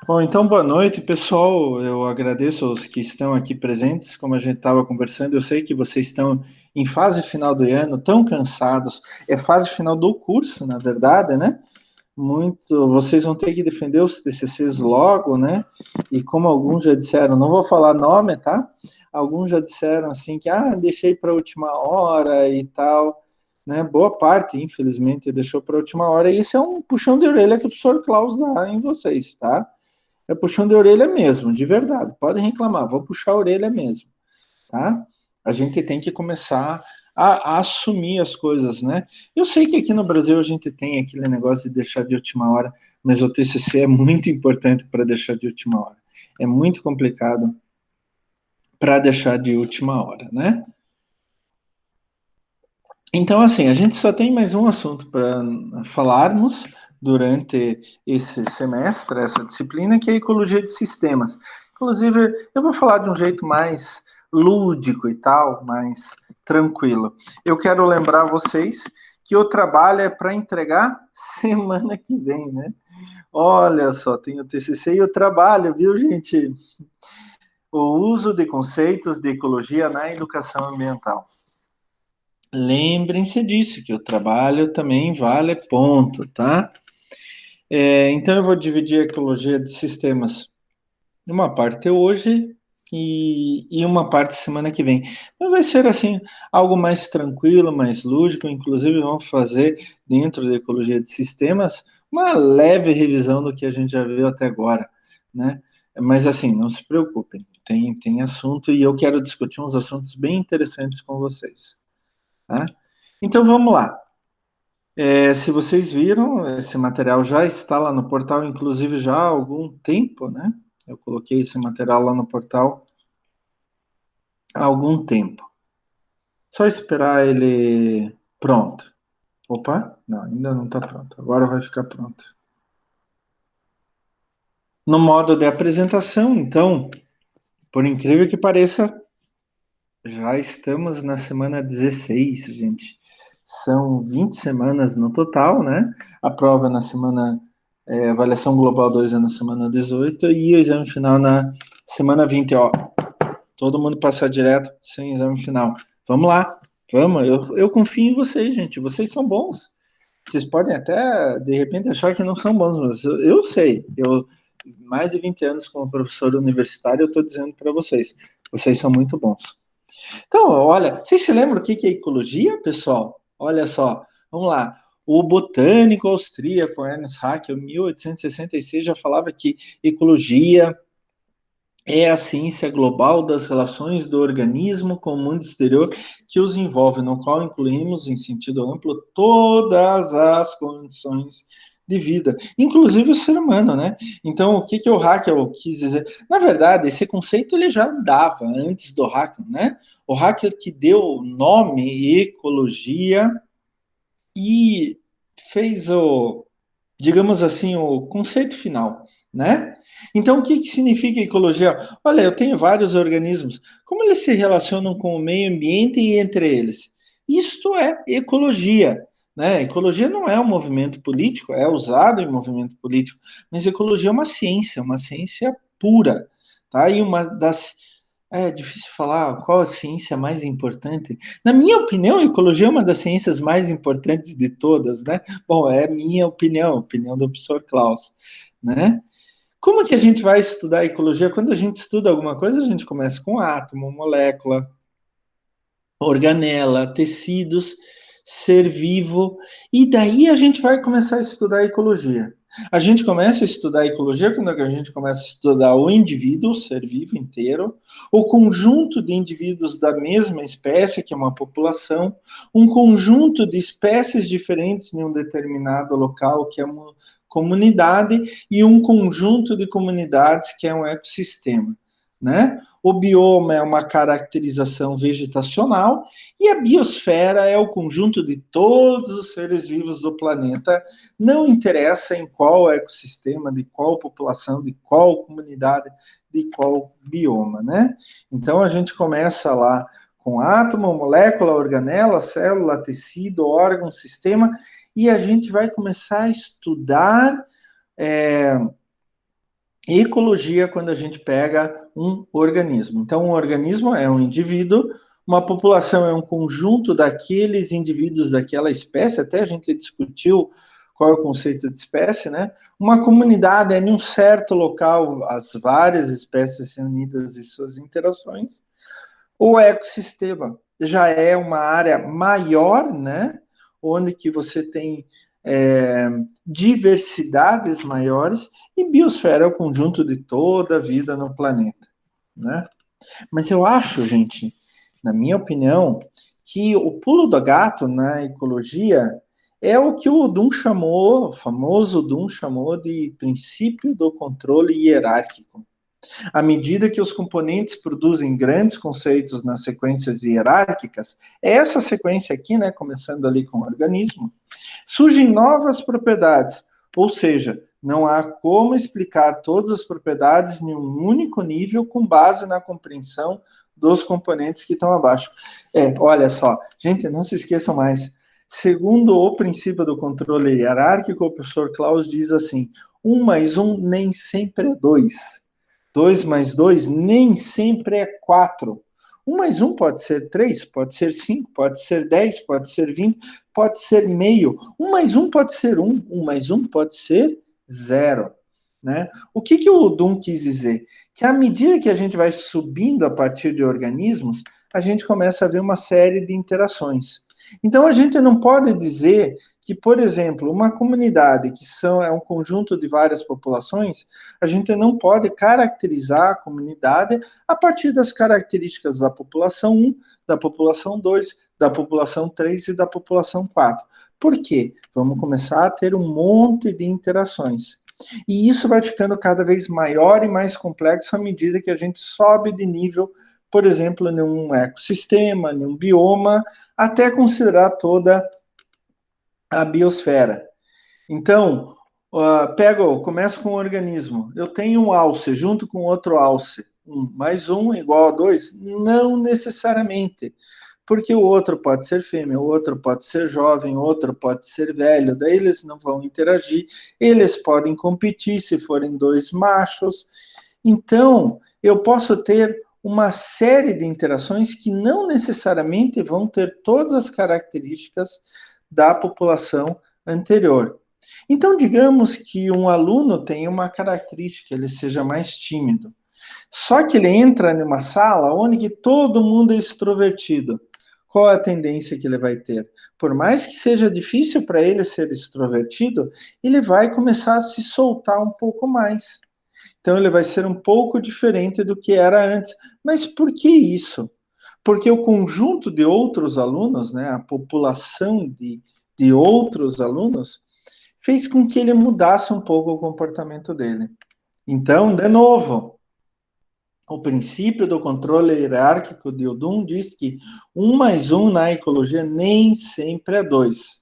Bom, então boa noite, pessoal. Eu agradeço aos que estão aqui presentes. Como a gente estava conversando, eu sei que vocês estão em fase final do ano, tão cansados. É fase final do curso, na verdade, né? Muito, vocês vão ter que defender os TCCs logo, né? E como alguns já disseram, não vou falar nome, tá? Alguns já disseram assim que deixei para a última hora e tal, né? Boa parte, infelizmente, deixou para a última hora. E isso é um puxão de orelha que o professor Klaus dá em vocês, tá? É puxão de orelha mesmo, de verdade. Podem reclamar, vou puxar a orelha mesmo, tá? A gente tem que começar a assumir as coisas, né? Eu sei que aqui no Brasil a gente tem aquele negócio de deixar de última hora, mas o TCC é muito importante para deixar de última hora. É muito complicado para deixar de última hora, né? Então, assim, a gente só tem mais um assunto para falarmos durante esse semestre, essa disciplina, que é a ecologia de sistemas. Inclusive, eu vou falar de um jeito mais lúdico e tal, mais tranquilo. Eu quero lembrar vocês que o trabalho é para entregar semana que vem, né? Olha só, tem o TCC e o trabalho, viu, gente? O uso de conceitos de ecologia na educação ambiental. Lembrem-se disso, que o trabalho também vale ponto, tá? Então eu vou dividir a ecologia de sistemas. Uma parte hoje e uma parte semana que vem. Mas vai ser assim, algo mais tranquilo, mais lúdico. Inclusive, vamos fazer dentro da ecologia de sistemas uma leve revisão do que a gente já viu até agora, né? Mas assim, não se preocupem, tem assunto e eu quero discutir uns assuntos bem interessantes com vocês, tá? Então vamos lá. Se vocês viram, esse material já está lá no portal, inclusive já há algum tempo, né? Eu coloquei esse material lá no portal há algum tempo. Só esperar ele pronto. Opa, não, ainda não está pronto. Agora vai ficar pronto. No modo de apresentação, então, por incrível que pareça, já estamos na semana 16, gente. São 20 semanas no total, né? A prova na semana avaliação global 2 é na semana 18 e o exame final na semana 20, ó. Todo mundo passar direto sem exame final. Vamos lá, vamos. Eu confio em vocês, gente. Vocês são bons. Vocês podem até, de repente, achar que não são bons, mas eu sei. Eu, mais de 20 anos como professor universitário, eu estou dizendo para vocês. Vocês são muito bons. Então, olha, vocês se lembram o que é ecologia, pessoal? Olha só, vamos lá. O botânico austríaco Ernst Haeckel, em 1866, já falava que ecologia é a ciência global das relações do organismo com o mundo exterior que os envolve, no qual incluímos, em sentido amplo, todas as condições de vida, inclusive o ser humano, né? Então, o que o Haeckel quis dizer? Na verdade, esse conceito ele já dava antes do Haeckel, né? O Haeckel que deu o nome ecologia e fez o, digamos assim, o conceito final, né? Então, o que significa ecologia? Olha, eu tenho vários organismos. Como eles se relacionam com o meio ambiente e entre eles? Isto é ecologia. Né? Ecologia não é um movimento político, é usado em movimento político, mas ecologia é uma ciência pura. Tá? E uma das. É difícil falar qual a ciência mais importante. Na minha opinião, a ecologia é uma das ciências mais importantes de todas, né? Bom, é minha opinião, opinião do professor Klaus, né? Como que a gente vai estudar ecologia? Quando a gente estuda alguma coisa, a gente começa com átomo, molécula, organela, tecidos, ser vivo, e daí a gente vai começar a estudar ecologia. A gente começa a estudar ecologia quando a gente começa a estudar o indivíduo, o ser vivo inteiro, o conjunto de indivíduos da mesma espécie, que é uma população, um conjunto de espécies diferentes em um determinado local, que é uma comunidade, e um conjunto de comunidades, que é um ecossistema, né? O bioma é uma caracterização vegetacional e a biosfera é o conjunto de todos os seres vivos do planeta, não interessa em qual ecossistema, de qual população, de qual comunidade, de qual bioma, né? Então a gente começa lá com átomo, molécula, organela, célula, tecido, órgão, sistema, e a gente vai começar a estudar é, ecologia quando a gente pega um organismo. Então, um organismo é um indivíduo, uma população é um conjunto daqueles indivíduos daquela espécie, até a gente discutiu qual é o conceito de espécie, né? Uma comunidade é em um certo local, as várias espécies reunidas e suas interações. O ecossistema já é uma área maior, né? Onde que você tem diversidades maiores, e biosfera é o conjunto de toda a vida no planeta, né? Mas eu acho, gente, na minha opinião, que o pulo do gato na ecologia é o que o Dunn chamou, o famoso Dunn chamou de princípio do controle hierárquico. À medida que os componentes produzem grandes conceitos nas sequências hierárquicas, essa sequência aqui, né, começando ali com o organismo, surgem novas propriedades, ou seja, não há como explicar todas as propriedades em um único nível com base na compreensão dos componentes que estão abaixo. Olha só, gente, não se esqueçam mais. Segundo o princípio do controle hierárquico, o professor Klaus diz assim: 1 mais 1 nem sempre é 2. 2 mais 2 nem sempre é 4. 1 mais 1 pode ser 3, pode ser 5, pode ser 10, pode ser 20, pode ser meio. 1 mais 1 pode ser 1, 1 mais 1 pode ser 0. Né? O que o Dunn quis dizer? Que à medida que a gente vai subindo a partir de organismos, a gente começa a ver uma série de interações. Então a gente não pode dizer que, por exemplo, uma comunidade que é um conjunto de várias populações, a gente não pode caracterizar a comunidade a partir das características da população 1, da população 2, da população 3 e da população 4. Por quê? Vamos começar a ter um monte de interações. E isso vai ficando cada vez maior e mais complexo à medida que a gente sobe de nível, por exemplo, num ecossistema, num bioma, até considerar toda a biosfera. Então, começo com um organismo. Eu tenho um alce junto com outro alce. 1 mais 1 igual a 2? Não necessariamente. Porque o outro pode ser fêmea, o outro pode ser jovem, o outro pode ser velho, daí eles não vão interagir, eles podem competir se forem dois machos. Então, eu posso ter uma série de interações que não necessariamente vão ter todas as características da população anterior. Então, digamos que um aluno tenha uma característica, ele seja mais tímido. Só que ele entra numa sala onde todo mundo é extrovertido. Qual é a tendência que ele vai ter? Por mais que seja difícil para ele ser extrovertido, ele vai começar a se soltar um pouco mais. Então, ele vai ser um pouco diferente do que era antes. Mas por que isso? Porque o conjunto de outros alunos, né, a população de outros alunos, fez com que ele mudasse um pouco o comportamento dele. Então, de novo, o princípio do controle hierárquico de Odum diz que 1 mais 1 na ecologia nem sempre é 2.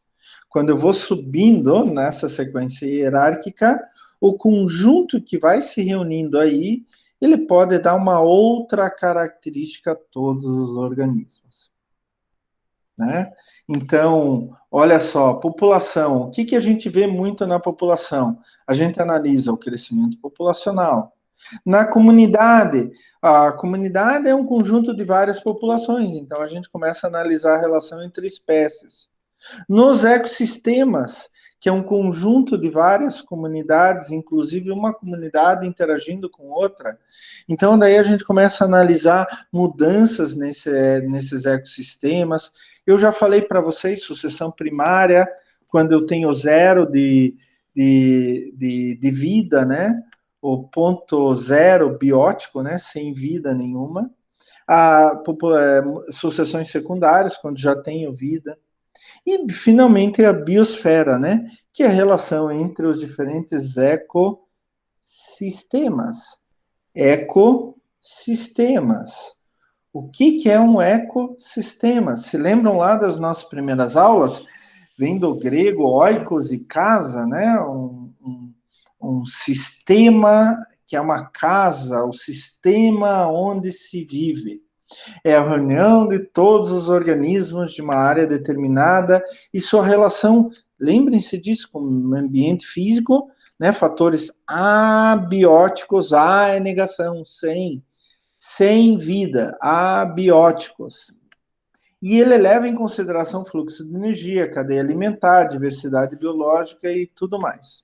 Quando eu vou subindo nessa sequência hierárquica, o conjunto que vai se reunindo aí, ele pode dar uma outra característica a todos os organismos. Né? Então, olha só, população. O que a gente vê muito na população? A gente analisa o crescimento populacional. Na comunidade, a comunidade é um conjunto de várias populações, então a gente começa a analisar a relação entre espécies. Nos ecossistemas, que é um conjunto de várias comunidades, inclusive uma comunidade interagindo com outra. Então, daí a gente começa a analisar mudanças nesses ecossistemas. Eu já falei para vocês, sucessão primária, quando eu tenho zero de vida, né? O ponto zero biótico, né? Sem vida nenhuma. Sucessões secundárias, quando já tenho vida. E, finalmente, a biosfera, né? Que é a relação entre os diferentes ecossistemas. Ecossistemas. O que é um ecossistema? Se lembram lá das nossas primeiras aulas? Vem do grego oikos e casa, né? Um sistema que é uma casa, o sistema onde se vive. É a reunião de todos os organismos de uma área determinada e sua relação, lembrem-se disso, com o ambiente físico, né? Fatores abióticos, A é negação, sem vida, abióticos. E ele leva em consideração fluxo de energia, cadeia alimentar, diversidade biológica e tudo mais.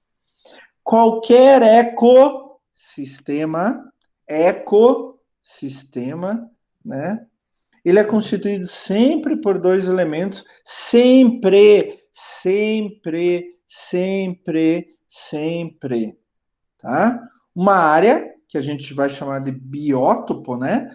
Qualquer ecossistema, né? Ele é constituído sempre por dois elementos, sempre, tá? Uma área, que a gente vai chamar de biótopo, né?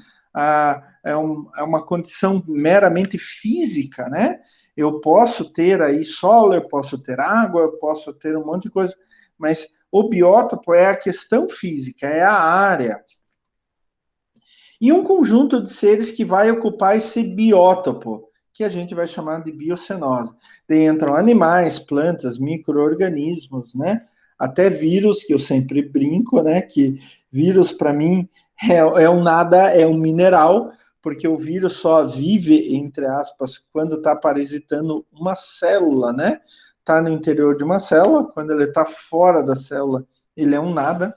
É uma condição meramente física, né? Eu posso ter aí solo, eu posso ter água, eu posso ter um monte de coisa, mas o biótopo é a questão física, é a área. E um conjunto de seres que vai ocupar esse biótopo, que a gente vai chamar de biocenose. Daí entram animais, plantas, micro-organismos, né? Até vírus, que eu sempre brinco, né? Que vírus, para mim, é um nada, é um mineral, porque o vírus só vive, entre aspas, quando está parasitando uma célula, né? Está no interior de uma célula, quando ele está fora da célula, ele é um nada.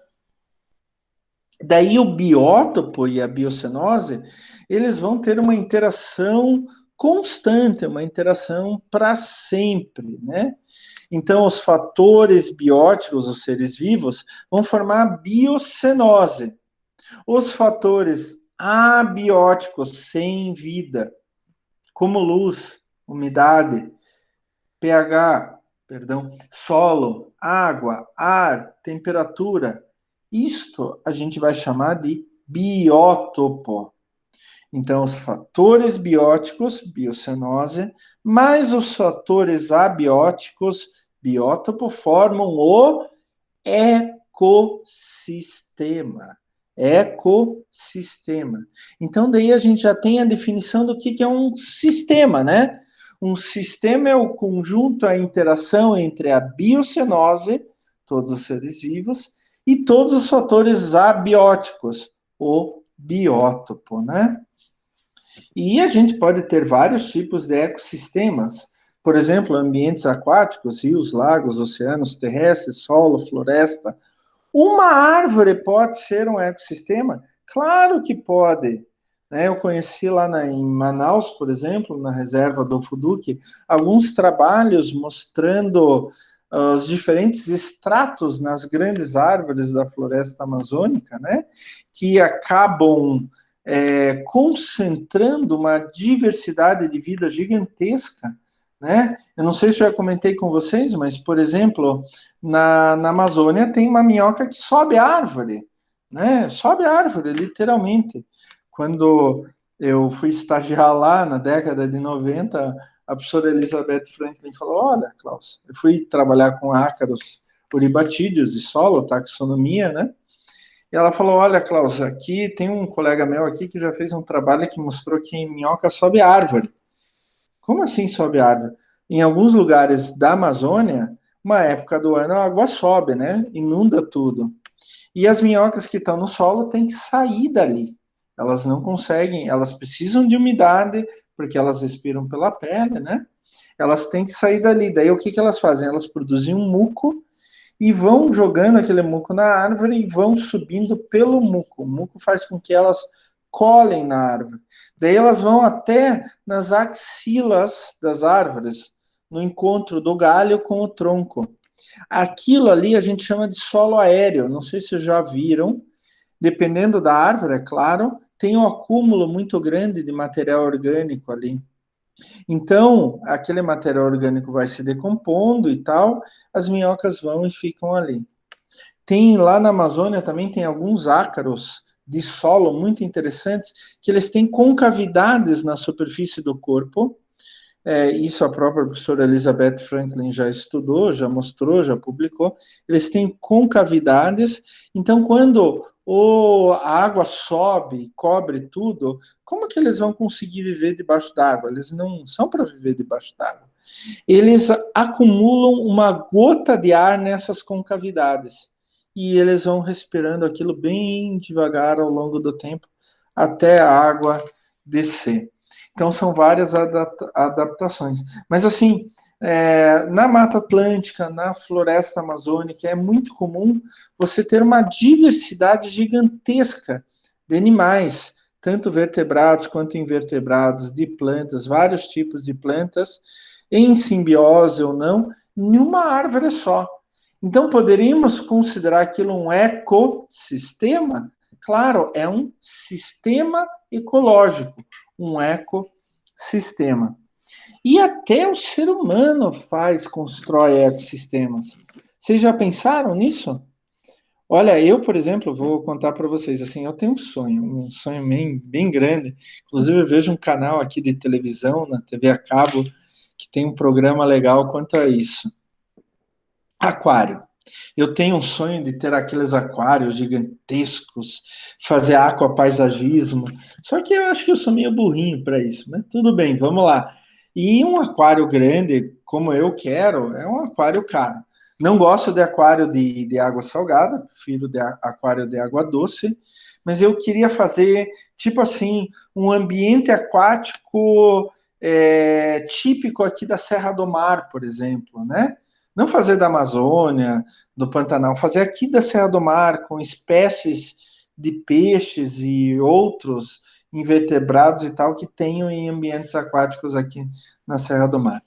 Daí o biótopo e a biocenose, eles vão ter uma interação constante, uma interação para sempre, né? Então, os fatores bióticos, os seres vivos, vão formar a biocenose. Os fatores abióticos, sem vida, como luz, umidade, pH, solo, água, ar, temperatura, isto a gente vai chamar de biótopo. Então, os fatores bióticos, biocenose, mais os fatores abióticos, biótopo, formam o ecossistema. Ecossistema. Então, daí a gente já tem a definição do que é um sistema, né? Um sistema é o conjunto, a interação entre a biocenose, todos os seres vivos, e todos os fatores abióticos, o biótopo, né? E a gente pode ter vários tipos de ecossistemas, por exemplo, ambientes aquáticos, rios, lagos, oceanos, terrestres, solo, floresta. Uma árvore pode ser um ecossistema? Claro que pode. Né? Eu conheci lá em Manaus, por exemplo, na reserva do Fuduque, alguns trabalhos mostrando os diferentes estratos nas grandes árvores da floresta amazônica, né? Que acabam concentrando uma diversidade de vida gigantesca, né? Eu não sei se eu já comentei com vocês, mas, por exemplo, na Amazônia tem uma minhoca que sobe árvore, né? Sobe árvore, literalmente. Quando eu fui estagiar lá na década de 90, a professora Elizabeth Franklin falou: Olha, Klaus, eu fui trabalhar com ácaros uribatídeos de solo, taxonomia, né? E ela falou: Olha, Klaus, aqui tem um colega meu aqui que já fez um trabalho que mostrou que minhoca sobe árvore. Como assim sobe árvore? Em alguns lugares da Amazônia, uma época do ano a água sobe, né? Inunda tudo. E as minhocas que estão no solo têm que sair dali. Elas não conseguem, elas precisam de umidade, porque elas respiram pela pele, né? Elas têm que sair dali. Daí o que elas fazem? Elas produzem um muco e vão jogando aquele muco na árvore e vão subindo pelo muco. O muco faz com que elas colhem na árvore. Daí elas vão até nas axilas das árvores, no encontro do galho com o tronco. Aquilo ali a gente chama de solo aéreo. Não sei se já viram. Dependendo da árvore, é claro, tem um acúmulo muito grande de material orgânico ali. Então, aquele material orgânico vai se decompondo e tal, as minhocas vão e ficam ali. Tem lá na Amazônia também tem alguns ácaros de solo muito interessantes, que eles têm concavidades na superfície do corpo. Isso a própria professora Elizabeth Franklin já estudou, já mostrou, já publicou. Eles têm concavidades, então quando a água sobe, cobre tudo, como que eles vão conseguir viver debaixo d'água? Eles não são para viver debaixo d'água. Eles acumulam uma gota de ar nessas concavidades e eles vão respirando aquilo bem devagar ao longo do tempo até a água descer. Então, são várias adaptações. Mas, assim, na Mata Atlântica, na Floresta Amazônica, é muito comum você ter uma diversidade gigantesca de animais, tanto vertebrados quanto invertebrados, de plantas, vários tipos de plantas, em simbiose ou não, em uma árvore só. Então, poderíamos considerar aquilo um ecossistema? Claro, é um sistema ecológico, um ecossistema. E até o ser humano constrói ecossistemas. Vocês já pensaram nisso? Olha, eu, por exemplo, vou contar para vocês, assim, eu tenho um sonho bem grande. Inclusive, eu vejo um canal aqui de televisão, na TV a cabo, que tem um programa legal quanto a isso. Aquário. Eu tenho um sonho de ter aqueles aquários gigantescos, fazer aquapaisagismo. Só que eu acho que eu sou meio burrinho para isso, mas tudo bem, vamos lá. E um aquário grande, como eu quero, é um aquário caro. Não gosto de aquário de água salgada, prefiro de aquário de água doce, mas eu queria fazer, tipo assim, um ambiente aquático típico aqui da Serra do Mar, por exemplo, né? Não fazer da Amazônia, do Pantanal, fazer aqui da Serra do Mar, com espécies de peixes e outros invertebrados e tal que tenham em ambientes aquáticos aqui na Serra do Mar.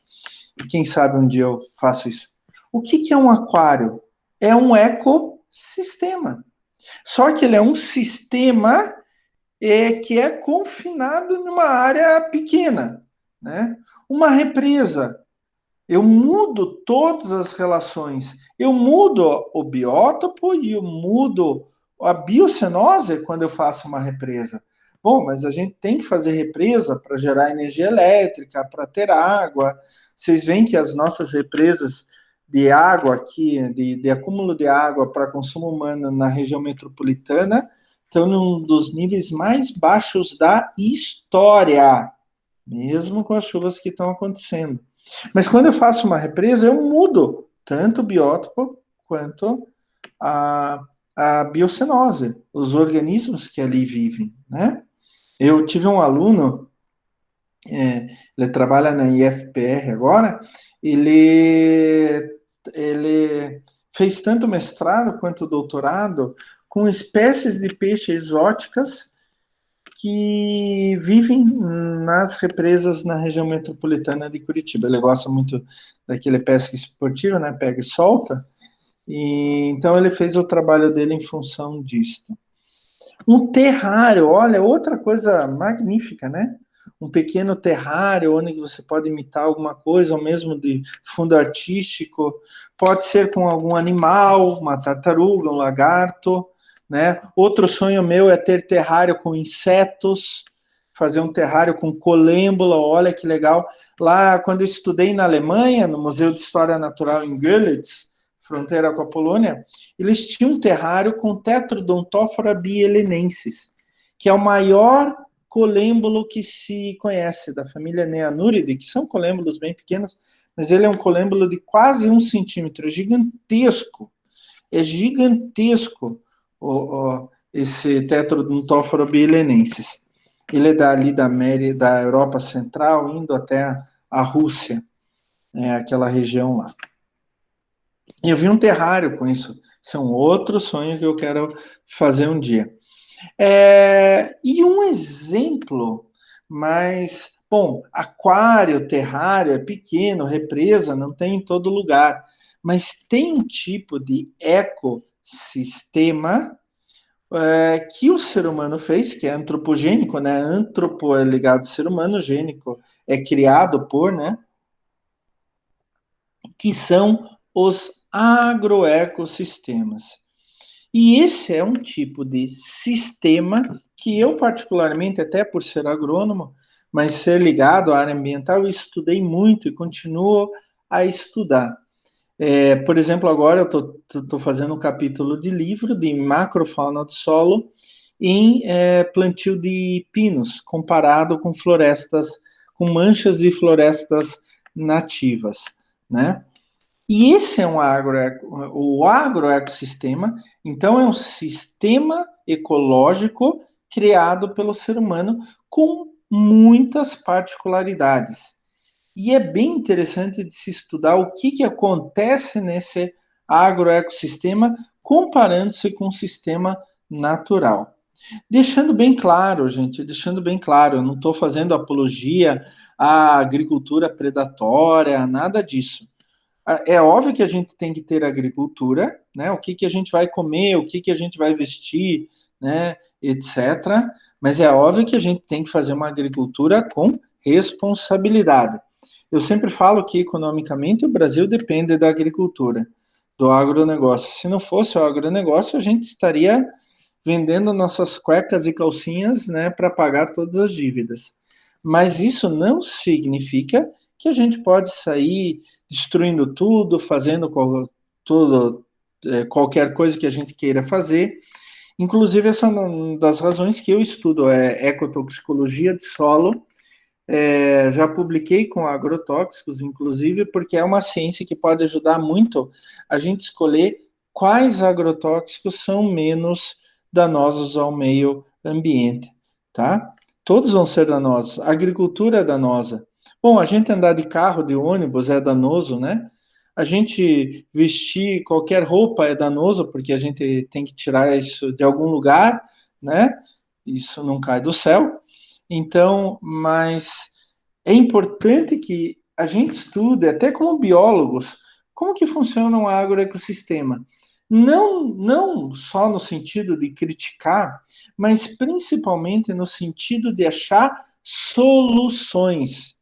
E quem sabe um dia eu faço isso. O que é um aquário? É um ecossistema. Só que ele é um sistema que é confinado numa área pequena, né? Uma represa. Eu mudo todas as relações. Eu mudo o biótopo e eu mudo a biocenose quando eu faço uma represa. Bom, mas a gente tem que fazer represa para gerar energia elétrica, para ter água. Vocês veem que as nossas represas de água aqui, de acúmulo de água para consumo humano na região metropolitana, estão num dos níveis mais baixos da história, mesmo com as chuvas que estão acontecendo. Mas quando eu faço uma represa, eu mudo tanto o biótopo quanto a biocenose, os organismos que ali vivem, né? Eu tive um aluno, ele trabalha na IFPR agora, ele fez tanto mestrado quanto doutorado com espécies de peixes exóticas que vivem nas represas na região metropolitana de Curitiba. Ele gosta muito daquele pesca esportiva, né? Pega e solta. E então ele fez o trabalho dele em função disso. Um terrário, olha, outra coisa magnífica, né? Um pequeno terrário onde você pode imitar alguma coisa, ou mesmo de fundo artístico. Pode ser com algum animal, uma tartaruga, um lagarto, né? Outro sonho meu é ter terrário com insetos, fazer um terrário com colêmbula, olha que legal. Lá, quando eu estudei na Alemanha, no Museu de História Natural em Görlitz, fronteira com a Polônia, eles tinham um terrário com Tetrodontophora bielenensis, que é o maior colêmbulo que se conhece, da família Neanuridae, que são colêmbulos bem pequenos, mas ele é um colêmbulo de quase 1 centímetro, gigantesco. É gigantesco esse Tetrodontophora bielenensis. Ele é dali da Europa Central, indo até a Rússia, aquela região lá. Eu vi um terrário com isso. Isso é um outro sonho que eu quero fazer um dia. E um exemplo, mas, bom, aquário, terrário é pequeno, represa não tem em todo lugar, mas tem um tipo de ecossistema que o ser humano fez, que é antropogênico, né? Antropo é ligado ao ser humano, gênico é criado por, né? Que são os agroecossistemas. E esse é um tipo de sistema que eu, particularmente, até por ser agrônomo, mas ser ligado à área ambiental, eu estudei muito e continuo a estudar. Por exemplo, agora eu estou fazendo um capítulo de livro de macrofauna do solo em plantio de pinos, comparado com florestas, com manchas de florestas nativas, né? E esse é o agroecossistema, então é um sistema ecológico criado pelo ser humano com muitas particularidades. E é bem interessante de se estudar o que acontece nesse agroecossistema comparando-se com o sistema natural. Deixando bem claro, gente, deixando bem claro, eu não estou fazendo apologia à agricultura predatória, nada disso. É óbvio que a gente tem que ter agricultura, né? O que a gente vai comer, o que a gente vai vestir, né? Etc. Mas é óbvio que a gente tem que fazer uma agricultura com responsabilidade. Eu sempre falo que economicamente o Brasil depende da agricultura, do agronegócio. Se não fosse o agronegócio, a gente estaria vendendo nossas cuecas e calcinhas, né, para pagar todas as dívidas. Mas isso não significa que a gente pode sair destruindo tudo, fazendo tudo, qualquer coisa que a gente queira fazer. Inclusive, essa é uma das razões que eu estudo é ecotoxicologia de solo. Já publiquei com agrotóxicos, inclusive, porque é uma ciência que pode ajudar muito a gente escolher quais agrotóxicos são menos danosos ao meio ambiente, tá? Todos vão ser danosos. A agricultura é danosa. Bom, a gente andar de carro, de ônibus é danoso, né? A gente vestir qualquer roupa é danoso, porque a gente tem que tirar isso de algum lugar, né? Isso não cai do céu. Então, mas é importante que a gente estude, até como biólogos, como que funciona um agroecossistema. Não só no sentido de criticar, mas principalmente no sentido de achar soluções,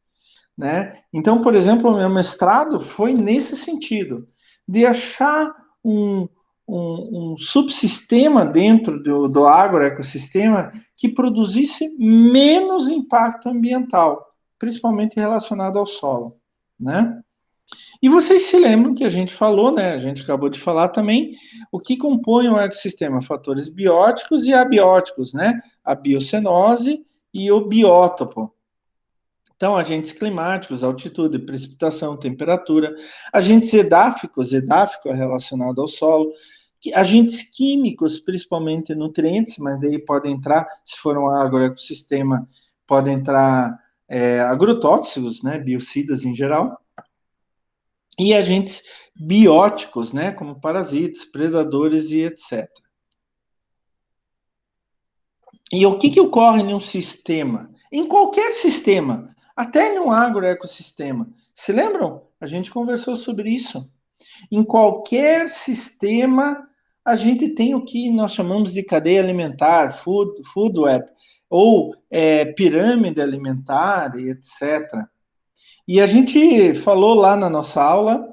né? Então, por exemplo, o meu mestrado foi nesse sentido, de achar um, um subsistema dentro do agroecossistema que produzisse menos impacto ambiental, principalmente relacionado ao solo, né? E vocês se lembram que a gente falou, né? A gente acabou de falar também o que compõe o ecossistema: fatores bióticos e abióticos, né? A biocenose e o biótopo. Então, agentes climáticos, altitude, precipitação, temperatura, agentes edáficos, edáfico é relacionado ao solo, agentes químicos, principalmente nutrientes, mas daí pode entrar, se for um agroecossistema, pode entrar agrotóxicos, né, biocidas em geral, e agentes bióticos, né, como parasitas, predadores e etc. E o que ocorre em um sistema? Em qualquer sistema, até no agroecossistema. Se lembram? A gente conversou sobre isso. Em qualquer sistema, a gente tem o que nós chamamos de cadeia alimentar, food web, ou pirâmide alimentar, etc. E a gente falou lá na nossa aula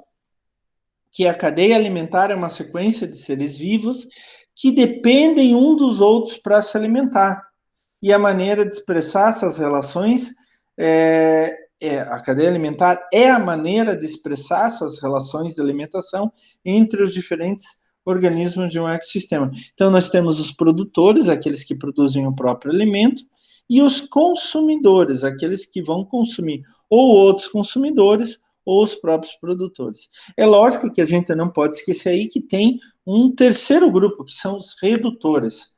que a cadeia alimentar é uma sequência de seres vivos que dependem um dos outros para se alimentar. E a maneira de expressar essas relações a cadeia alimentar é a maneira de expressar essas relações de alimentação entre os diferentes organismos de um ecossistema. Então, nós temos os produtores, aqueles que produzem o próprio alimento, e os consumidores, aqueles que vão consumir ou outros consumidores ou os próprios produtores. É lógico que a gente não pode esquecer aí que tem um terceiro grupo, que são os redutores.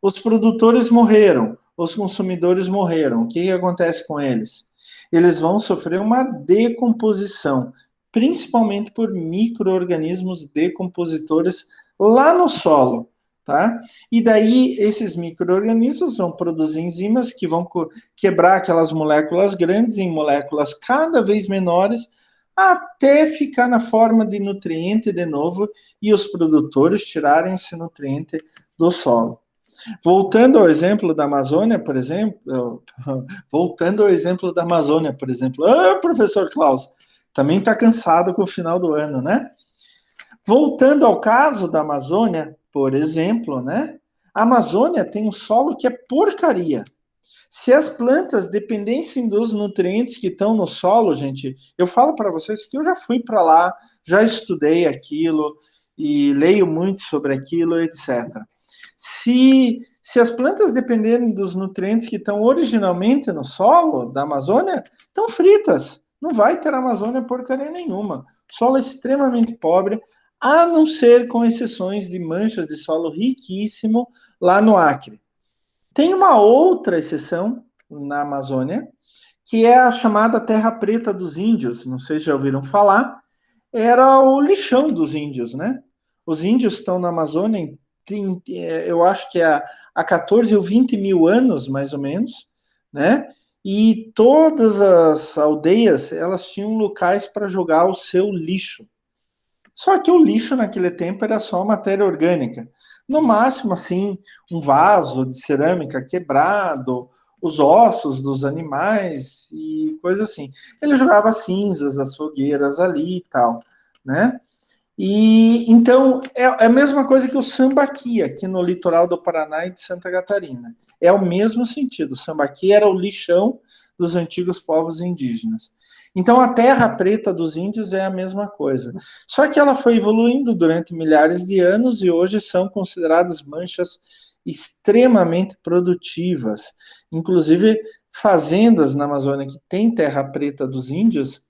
Os produtores morreram, os consumidores morreram. O que acontece com eles? Eles vão sofrer uma decomposição, principalmente por micro-organismos decompositores lá no solo, tá? E daí esses micro-organismos vão produzir enzimas que vão quebrar aquelas moléculas grandes em moléculas cada vez menores, até ficar na forma de nutriente de novo e os produtores tirarem esse nutriente do solo. Voltando ao exemplo da Amazônia, por exemplo, professor Klaus, também está cansado com o final do ano, né? Voltando ao caso da Amazônia, por exemplo, né? A Amazônia tem um solo que é porcaria. Se as plantas dependessem dos nutrientes que estão no solo, gente, eu falo para vocês que eu já fui para lá, já estudei aquilo e leio muito sobre aquilo, etc. Se as plantas dependerem dos nutrientes que estão originalmente no solo da Amazônia, estão fritas. Não vai ter Amazônia porcaria nenhuma. O solo é extremamente pobre, a não ser com exceções de manchas de solo riquíssimo lá no Acre. Tem uma outra exceção, na Amazônia, que é a chamada Terra Preta dos Índios, não sei se já ouviram falar, era o lixão dos índios, né? Os índios estão na Amazônia, eu acho que há 14 ou 20 mil anos, mais ou menos, né? E todas as aldeias, elas tinham locais para jogar o seu lixo. Só que o lixo naquele tempo era só matéria orgânica. No máximo, assim, um vaso de cerâmica quebrado, os ossos dos animais e coisa assim. Ele jogava cinzas, as fogueiras ali e tal, né? E então é a mesma coisa que o sambaqui aqui no litoral do Paraná e de Santa Catarina. É o mesmo sentido. O sambaqui era o lixão dos antigos povos indígenas. Então a terra preta dos índios é a mesma coisa. Só que ela foi evoluindo durante milhares de anos e hoje são consideradas manchas extremamente produtivas. Inclusive fazendas na Amazônia que tem terra preta dos índios,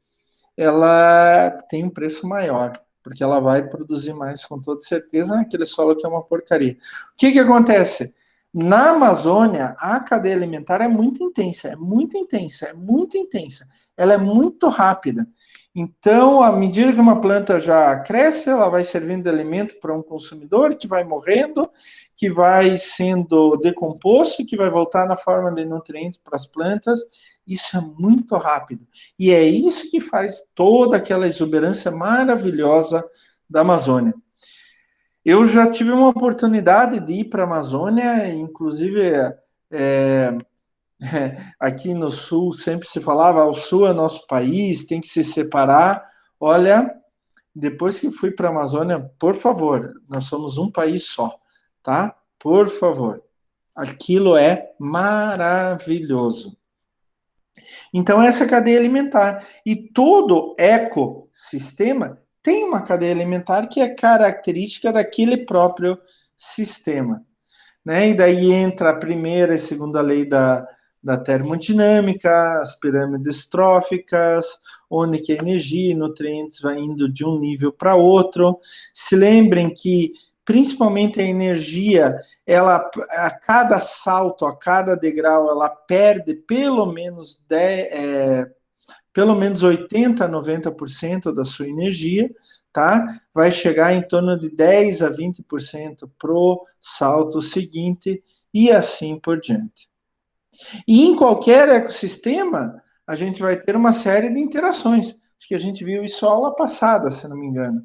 ela tem um preço maior, porque ela vai produzir mais com toda certeza naquele solo que é uma porcaria. O que que acontece? Na Amazônia, a cadeia alimentar é muito intensa, é muito intensa, é muito intensa. Ela é muito rápida. Então, à medida que uma planta já cresce, ela vai servindo de alimento para um consumidor que vai morrendo, que vai sendo decomposto, que vai voltar na forma de nutrientes para as plantas. Isso é muito rápido. E é isso que faz toda aquela exuberância maravilhosa da Amazônia. Eu já tive uma oportunidade de ir para a Amazônia, inclusive é, aqui no Sul sempre se falava: o Sul é nosso país, tem que se separar. Olha, depois que fui para a Amazônia, por favor, nós somos um país só, tá? Por favor. Aquilo é maravilhoso. Então, essa é a cadeia alimentar. E todo ecossistema tem uma cadeia alimentar que é característica daquele próprio sistema. Né? E daí entra a primeira e segunda lei da termodinâmica, as pirâmides tróficas, onde que a energia e nutrientes vai indo de um nível para outro. Se lembrem que principalmente a energia, ela a cada salto, a cada degrau, ela perde pelo menos 80 a 90% da sua energia, tá? Vai chegar em torno de 10 a 20% pro salto seguinte e assim por diante. E em qualquer ecossistema, a gente vai ter uma série de interações. Acho que a gente viu isso aula passada, se não me engano.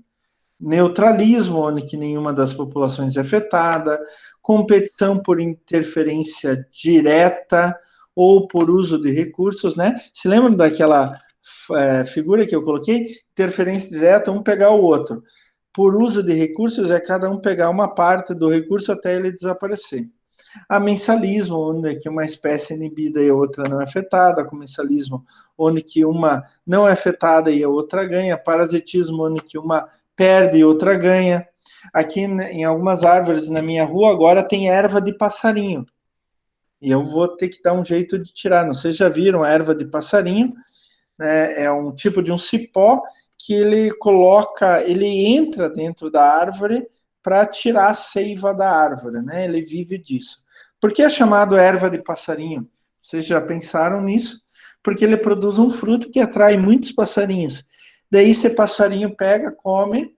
Neutralismo, onde que nenhuma das populações é afetada, competição por interferência direta ou por uso de recursos, né? Se lembram daquela figura que eu coloquei? Interferência direta, um pegar o outro. Por uso de recursos, é cada um pegar uma parte do recurso até ele desaparecer. Amensalismo, onde que uma espécie é inibida e a outra não é afetada. Comensalismo, onde que uma não é afetada e a outra ganha. Parasitismo, onde que uma perde e outra ganha. Aqui em algumas árvores na minha rua agora tem erva de passarinho. E eu vou ter que dar um jeito de tirar. Não sei se já viram a erva de passarinho. É um tipo de um cipó que ele entra dentro da árvore para tirar a seiva da árvore, né? Ele vive disso. Por que é chamado erva de passarinho? Vocês já pensaram nisso? Porque ele produz um fruto que atrai muitos passarinhos. Daí esse passarinho pega, come,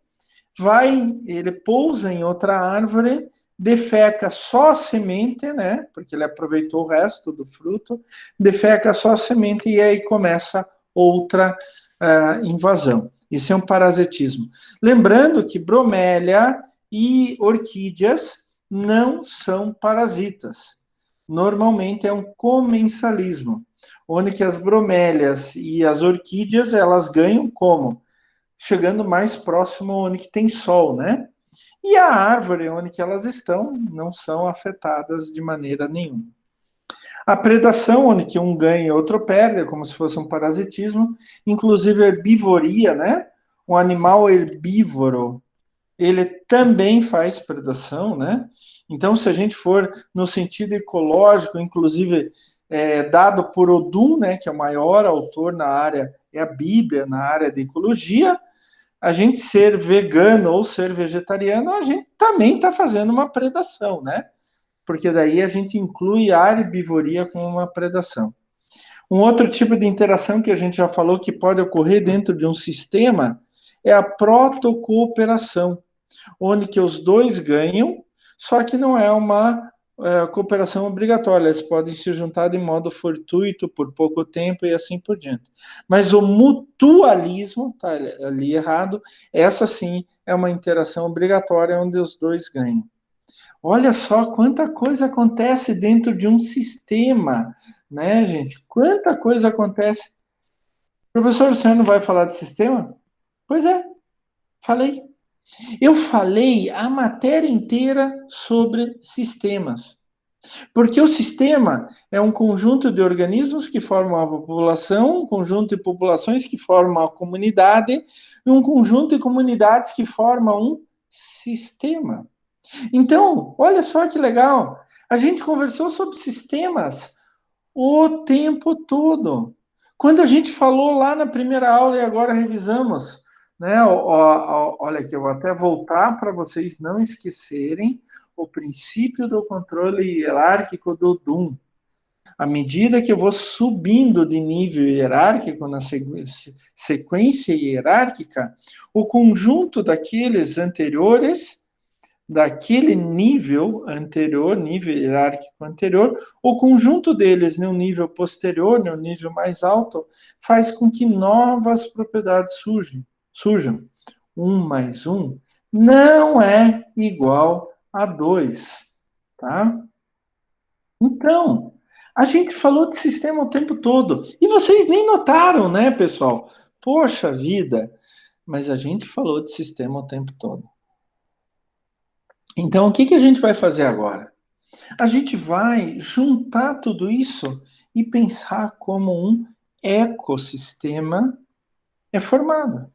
ele pousa em outra árvore, defeca só a semente, né? Porque ele aproveitou o resto do fruto, defeca só a semente e aí começa outra invasão. Isso é um parasitismo. Lembrando que bromélia e orquídeas não são parasitas. Normalmente é um comensalismo, onde que as bromélias e as orquídeas elas ganham como? Chegando mais próximo onde que tem sol, né? E a árvore onde que elas estão não são afetadas de maneira nenhuma. A predação, onde que um ganha e outro perde, é como se fosse um parasitismo, inclusive a herbivoria, né? Um animal herbívoro, ele também faz predação, né? Então, se a gente for no sentido ecológico, inclusive dado por Odum, né, que é o maior autor na área, é a Bíblia, na área de ecologia, a gente ser vegano ou ser vegetariano, a gente também está fazendo uma predação, né? porque daí a gente inclui a herbivoria como uma predação. Um outro tipo de interação que a gente já falou que pode ocorrer dentro de um sistema é a protocooperação, onde que os dois ganham, só que não é uma cooperação obrigatória, eles podem se juntar de modo fortuito por pouco tempo e assim por diante. Mas o mutualismo, está ali errado, essa sim é uma interação obrigatória onde os dois ganham. Olha só quanta coisa acontece dentro de um sistema, né, gente? Quanta coisa acontece. Professor, o senhor não vai falar de sistema? Pois é, falei. Eu falei a matéria inteira sobre sistemas. Porque o sistema é um conjunto de organismos que formam a população, um conjunto de populações que formam a comunidade, e um conjunto de comunidades que formam um sistema. Então, olha só que legal. A gente conversou sobre sistemas o tempo todo. Quando a gente falou lá na primeira aula e agora revisamos, né? Olha aqui, eu vou até voltar para vocês não esquecerem o princípio do controle hierárquico do Doom. À medida que eu vou subindo de nível hierárquico na sequência hierárquica, o conjunto daqueles anteriores daquele nível anterior, nível hierárquico anterior, o conjunto deles no nível posterior, no nível mais alto, faz com que novas propriedades surjam. 1 mais 1 não é igual a 2, tá? Então, a gente falou de sistema o tempo todo. E vocês nem notaram, né, pessoal? Poxa vida, mas a gente falou de sistema o tempo todo. Então, o que a gente vai fazer agora? A gente vai juntar tudo isso e pensar como um ecossistema é formado.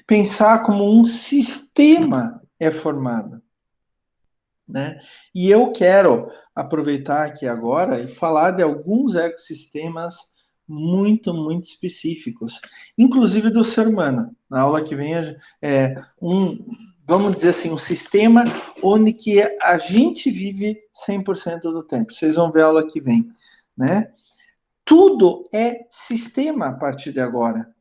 Pensar como um sistema é formado. Né? E eu quero aproveitar aqui agora e falar de alguns ecossistemas muito específicos, inclusive do ser humano. Na aula que vem é vamos dizer assim, um sistema onde que a gente vive 100% do tempo. Vocês vão ver a aula que vem, né? Tudo é sistema a partir de agora.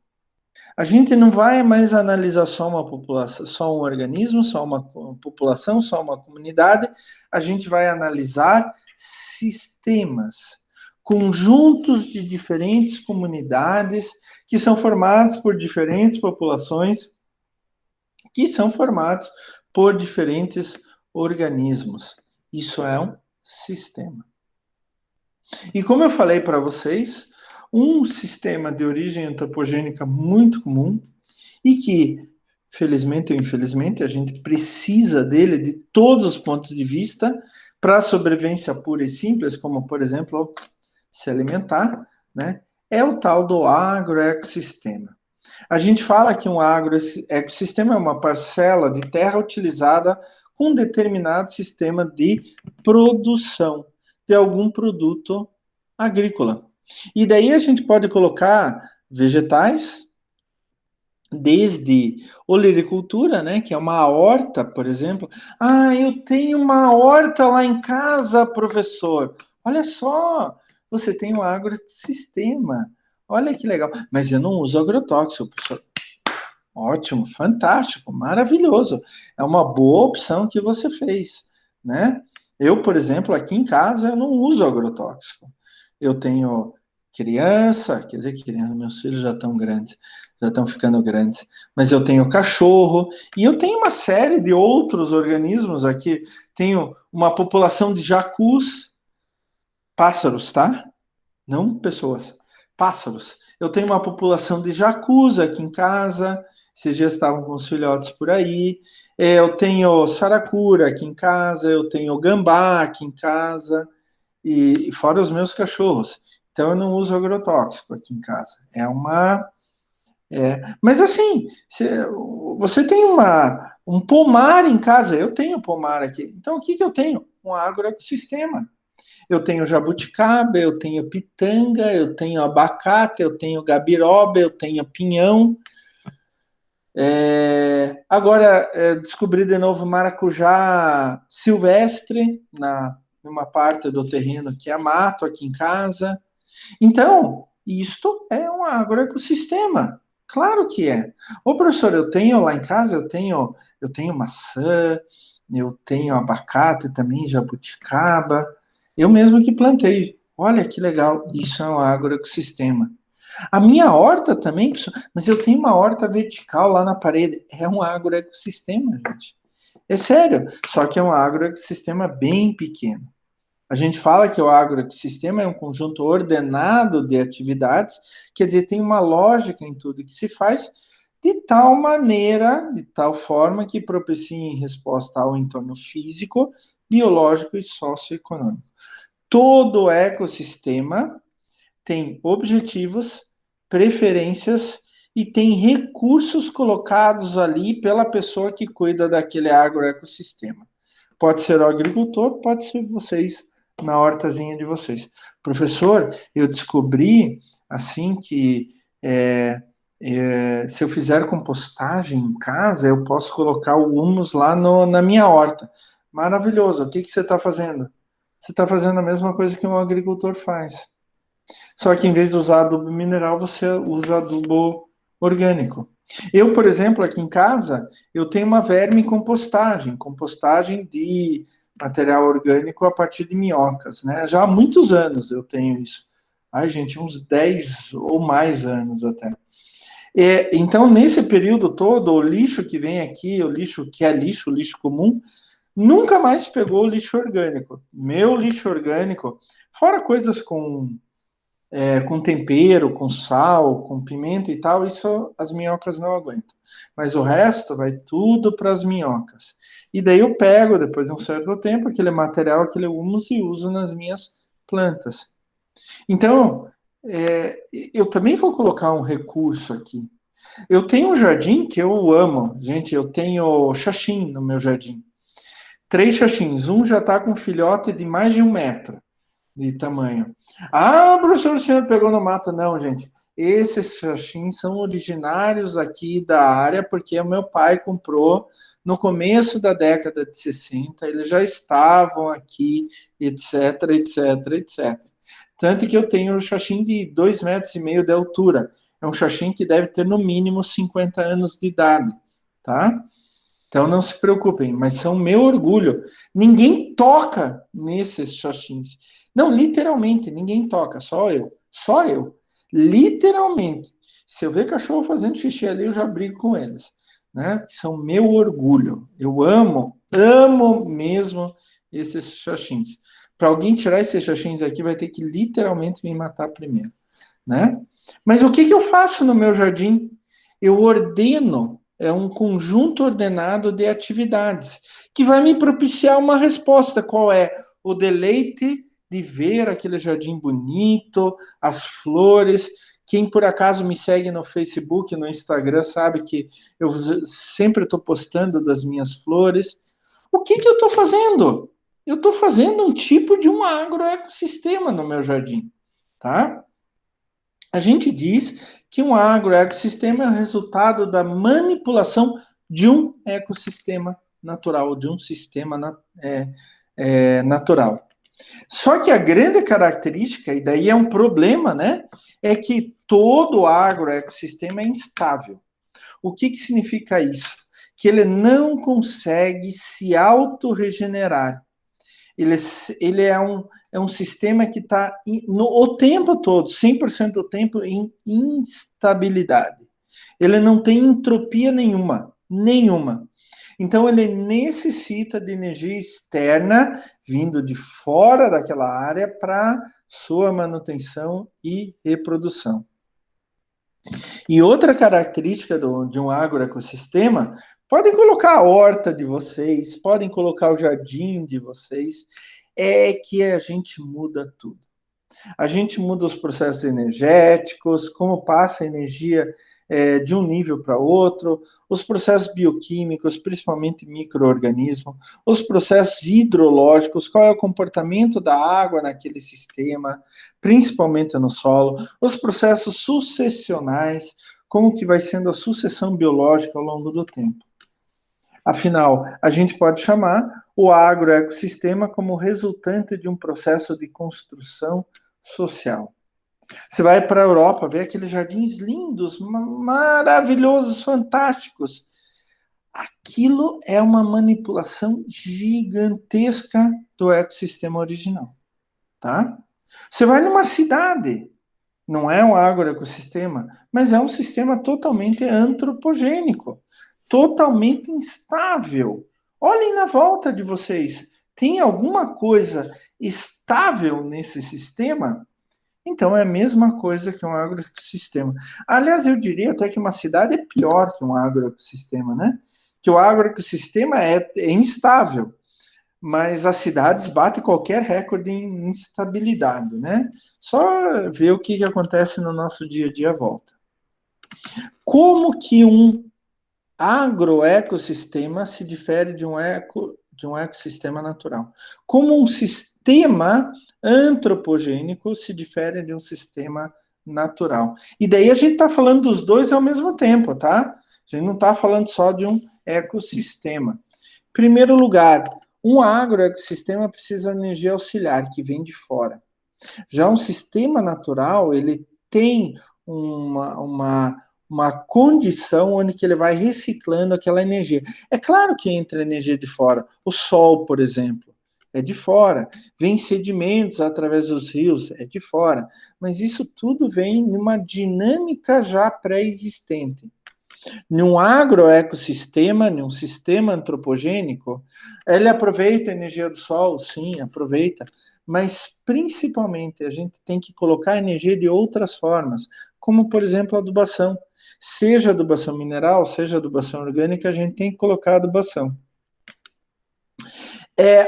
A gente não vai mais analisar só uma população, só um organismo, só uma população, só uma comunidade. A gente vai analisar sistemas, conjuntos de diferentes comunidades que são formados por diferentes populações, que são formados por diferentes organismos. Isso é um sistema. E como eu falei para vocês, um sistema de origem antropogênica muito comum e que, felizmente ou infelizmente, a gente precisa dele de todos os pontos de vista para a sobrevivência pura e simples, como, por exemplo, se alimentar, né? É o tal do agroecossistema. A gente fala que um agroecossistema é uma parcela de terra utilizada com um determinado sistema de produção de algum produto agrícola. E daí a gente pode colocar vegetais, desde olericultura, né, que é uma horta, por exemplo. Ah, eu tenho uma horta lá em casa, professor. Olha só, você tem um agrossistema. Olha que legal. Mas eu não uso agrotóxico, professor. Ótimo, fantástico, maravilhoso. É uma boa opção que você fez, né? Eu, por exemplo, aqui em casa, eu não uso agrotóxico. Eu tenho criança, quer dizer, criança, meus filhos já estão grandes, já estão ficando grandes, mas eu tenho cachorro e eu tenho uma série de outros organismos aqui. Tenho uma população de jacus, pássaros, tá? Não pessoas, pássaros. Eu tenho uma população de jacus aqui em casa, esses dias estavam com os filhotes por aí. Eu tenho saracura aqui em casa, eu tenho gambá aqui em casa, e fora os meus cachorros. Então eu não uso agrotóxico aqui em casa. Mas assim, você tem um pomar em casa, eu tenho pomar aqui. Então o que eu tenho? Um agroecossistema. Eu tenho jabuticaba, eu tenho pitanga, eu tenho abacate, eu tenho gabiroba, eu tenho pinhão. Agora descobri de novo maracujá silvestre uma parte do terreno que é mato aqui em casa. Então, isto é um agroecossistema. Claro que é. Ô, professor, eu tenho lá em casa, eu tenho maçã, eu tenho abacate também, jabuticaba. Eu mesmo que plantei. Olha que legal, isso é um agroecossistema. A minha horta também, mas eu tenho uma horta vertical lá na parede. É um agroecossistema, gente. É sério, só que é um agroecossistema bem pequeno. A gente fala que o agroecossistema é um conjunto ordenado de atividades, quer dizer, tem uma lógica em tudo que se faz, de tal maneira, de tal forma que propicie resposta ao entorno físico, biológico e socioeconômico. Todo ecossistema tem objetivos, preferências e tem recursos colocados ali pela pessoa que cuida daquele agroecossistema. Pode ser o agricultor, pode ser vocês na hortazinha de vocês. Professor, eu descobri assim que se eu fizer compostagem em casa, eu posso colocar o humus lá na minha horta. Maravilhoso. O que você está fazendo? Você está fazendo a mesma coisa que um agricultor faz. Só que em vez de usar adubo mineral, você usa adubo orgânico. Eu, por exemplo, aqui em casa, eu tenho uma compostagem de material orgânico a partir de minhocas, né? Já há muitos anos eu tenho isso. Ai, gente, uns 10 ou mais anos até. Então, nesse período todo, o lixo que vem aqui, o lixo que é lixo, o lixo comum, nunca mais pegou o lixo orgânico. Meu lixo orgânico, fora coisas com tempero, com sal, com pimenta e tal, isso as minhocas não aguentam. Mas o resto vai tudo para as minhocas. E daí eu pego, depois de um certo tempo, aquele material, aquele humus e uso nas minhas plantas. Então, eu também vou colocar um recurso aqui. Eu tenho um jardim que eu amo. Gente, eu tenho xaxim no meu jardim. 3 xaxins. Um já está com filhote de mais de 1 metro de tamanho. Ah, professor, o senhor pegou no mato. Não, gente. Esses xaxins são originários aqui da área, porque o meu pai comprou no começo da década de 60. Eles já estavam aqui, etc, etc, etc. Tanto que eu tenho um xaxim de 2,5 metros de altura. É um xaxim que deve ter no mínimo 50 anos de idade, tá? Então não se preocupem, mas são meu orgulho. Ninguém toca nesses xaxins. Não, literalmente, ninguém toca, só eu. Só eu. Literalmente. Se eu ver cachorro fazendo xixi ali, eu já brigo com eles. Né? São meu orgulho. Eu amo, amo mesmo esses xaxins. Para alguém tirar esses xaxins aqui, vai ter que literalmente me matar primeiro. Né? Mas o que eu faço no meu jardim? Eu ordeno, é um conjunto ordenado de atividades que vai me propiciar uma resposta. Qual é? O deleite de ver aquele jardim bonito, as flores. Quem por acaso me segue no Facebook, no Instagram, sabe que eu sempre estou postando das minhas flores. O que eu estou fazendo? Eu estou fazendo um tipo de um agroecossistema no meu jardim, tá? A gente diz que um agroecossistema é o resultado da manipulação de um ecossistema natural, de um sistema natural. Só que a grande característica, e daí é um problema, né, é que todo agroecossistema é instável. O que significa isso? Que ele não consegue se autorregenerar. Ele é um sistema que está o tempo todo, 100% do tempo, em instabilidade. Ele não tem entropia nenhuma, nenhuma. Então, ele necessita de energia externa, vindo de fora daquela área, para sua manutenção e reprodução. E outra característica de um agroecossistema, podem colocar a horta de vocês, podem colocar o jardim de vocês, é que a gente muda tudo. A gente muda os processos energéticos, como passa a energia de um nível para outro, os processos bioquímicos, principalmente micro-organismos, os processos hidrológicos, qual é o comportamento da água naquele sistema, principalmente no solo, os processos sucessionais, como que vai sendo a sucessão biológica ao longo do tempo. Afinal, a gente pode chamar o agroecossistema como resultante de um processo de construção social. Você vai para a Europa, vê aqueles jardins lindos, maravilhosos, fantásticos. Aquilo é uma manipulação gigantesca do ecossistema original, tá? Você vai numa cidade, não é um agroecossistema, mas é um sistema totalmente antropogênico, totalmente instável. Olhem na volta de vocês. Tem alguma coisa estável nesse sistema? Então é a mesma coisa que um agroecossistema. Aliás, eu diria até que uma cidade é pior que um agroecossistema, né? Que o agroecossistema é instável, mas as cidades batem qualquer recorde em instabilidade, né? Só ver o que acontece no nosso dia a dia à volta. Como que um agroecossistema se difere de um ecossistema natural? Como um sistema antropogênico se difere de um sistema natural? E daí a gente está falando dos dois ao mesmo tempo, tá? A gente não está falando só de um ecossistema. Em primeiro lugar, um agroecossistema precisa de energia auxiliar, que vem de fora. Já um sistema natural, ele tem uma condição onde que ele vai reciclando aquela energia. É claro que entra energia de fora. O sol, por exemplo, é de fora. Vem sedimentos através dos rios, é de fora. Mas isso tudo vem numa dinâmica já pré-existente. Num agroecossistema, num sistema antropogênico, ele aproveita a energia do sol, sim, aproveita, mas principalmente a gente tem que colocar energia de outras formas, como por exemplo a adubação. Seja adubação mineral, seja adubação orgânica, a gente tem que colocar adubação.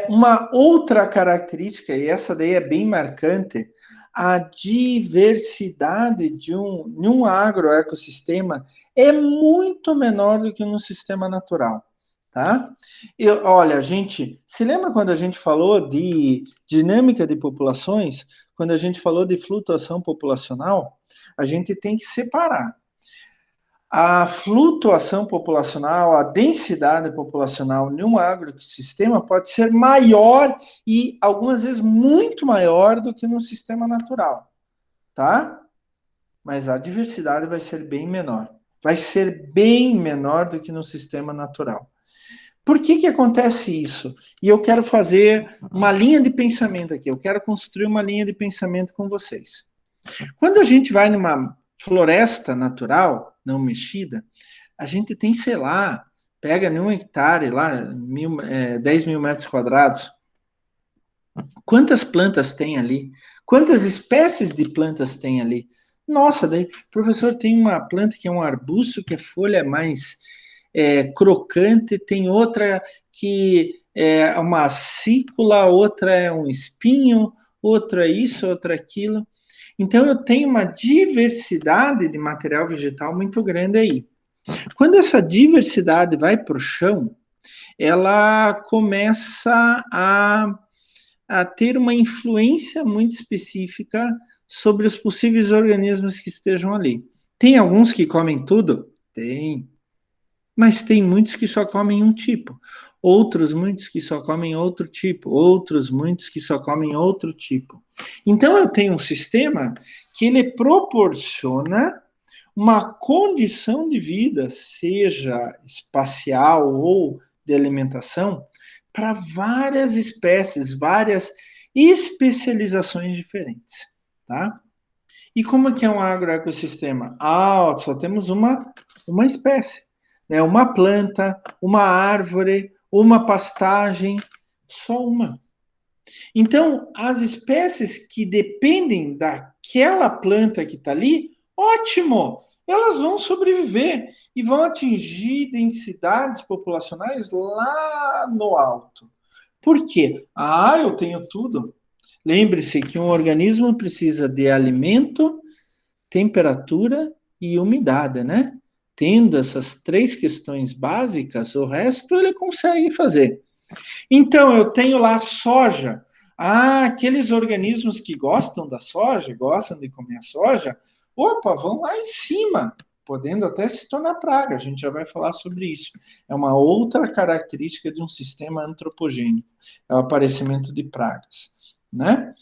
Uma outra característica, e essa daí é bem marcante, a diversidade de um agroecossistema é muito menor do que no sistema natural, tá? Olha, gente, se lembra quando a gente falou de dinâmica de populações, quando a gente falou de flutuação populacional, a gente tem que separar a flutuação populacional, a densidade populacional em um agroecossistema pode ser maior e algumas vezes muito maior do que no sistema natural, tá? Mas a diversidade vai ser bem menor. Vai ser bem menor do que no sistema natural. Por que acontece isso? E eu quero fazer uma linha de pensamento aqui. Eu quero construir uma linha de pensamento com vocês. Quando a gente vai numa floresta natural, não mexida, a gente tem, sei lá, pega em 1 hectare lá, 10 mil metros quadrados. Quantas plantas tem ali? Quantas espécies de plantas tem ali? Nossa, daí, professor, tem uma planta que é um arbusto, que a folha é mais crocante, tem outra que é uma cícula, outra é um espinho, outra é isso, outra é aquilo. Então, eu tenho uma diversidade de material vegetal muito grande aí. Quando essa diversidade vai para o chão, ela começa a ter uma influência muito específica sobre os possíveis organismos que estejam ali. Tem alguns que comem tudo? Tem. Mas tem muitos que só comem um tipo. Outros muitos que só comem outro tipo. Outros muitos que só comem outro tipo. Então eu tenho um sistema que ele proporciona uma condição de vida, seja espacial ou de alimentação, para várias espécies, várias especializações diferentes, tá? E como é que é um agroecossistema? Só temos uma espécie, né? Uma planta, uma árvore, uma pastagem, só uma. Então, as espécies que dependem daquela planta que está ali, ótimo, elas vão sobreviver e vão atingir densidades populacionais lá no alto. Por quê? Eu tenho tudo. Lembre-se que um organismo precisa de alimento, temperatura e umidade, né? Tendo essas três questões básicas, o resto ele consegue fazer. Então, eu tenho lá soja. Aqueles organismos que gostam da soja, gostam de comer a soja, opa, vão lá em cima, podendo até se tornar praga, a gente já vai falar sobre isso. É uma outra característica de um sistema antropogênico, é o aparecimento de pragas, né?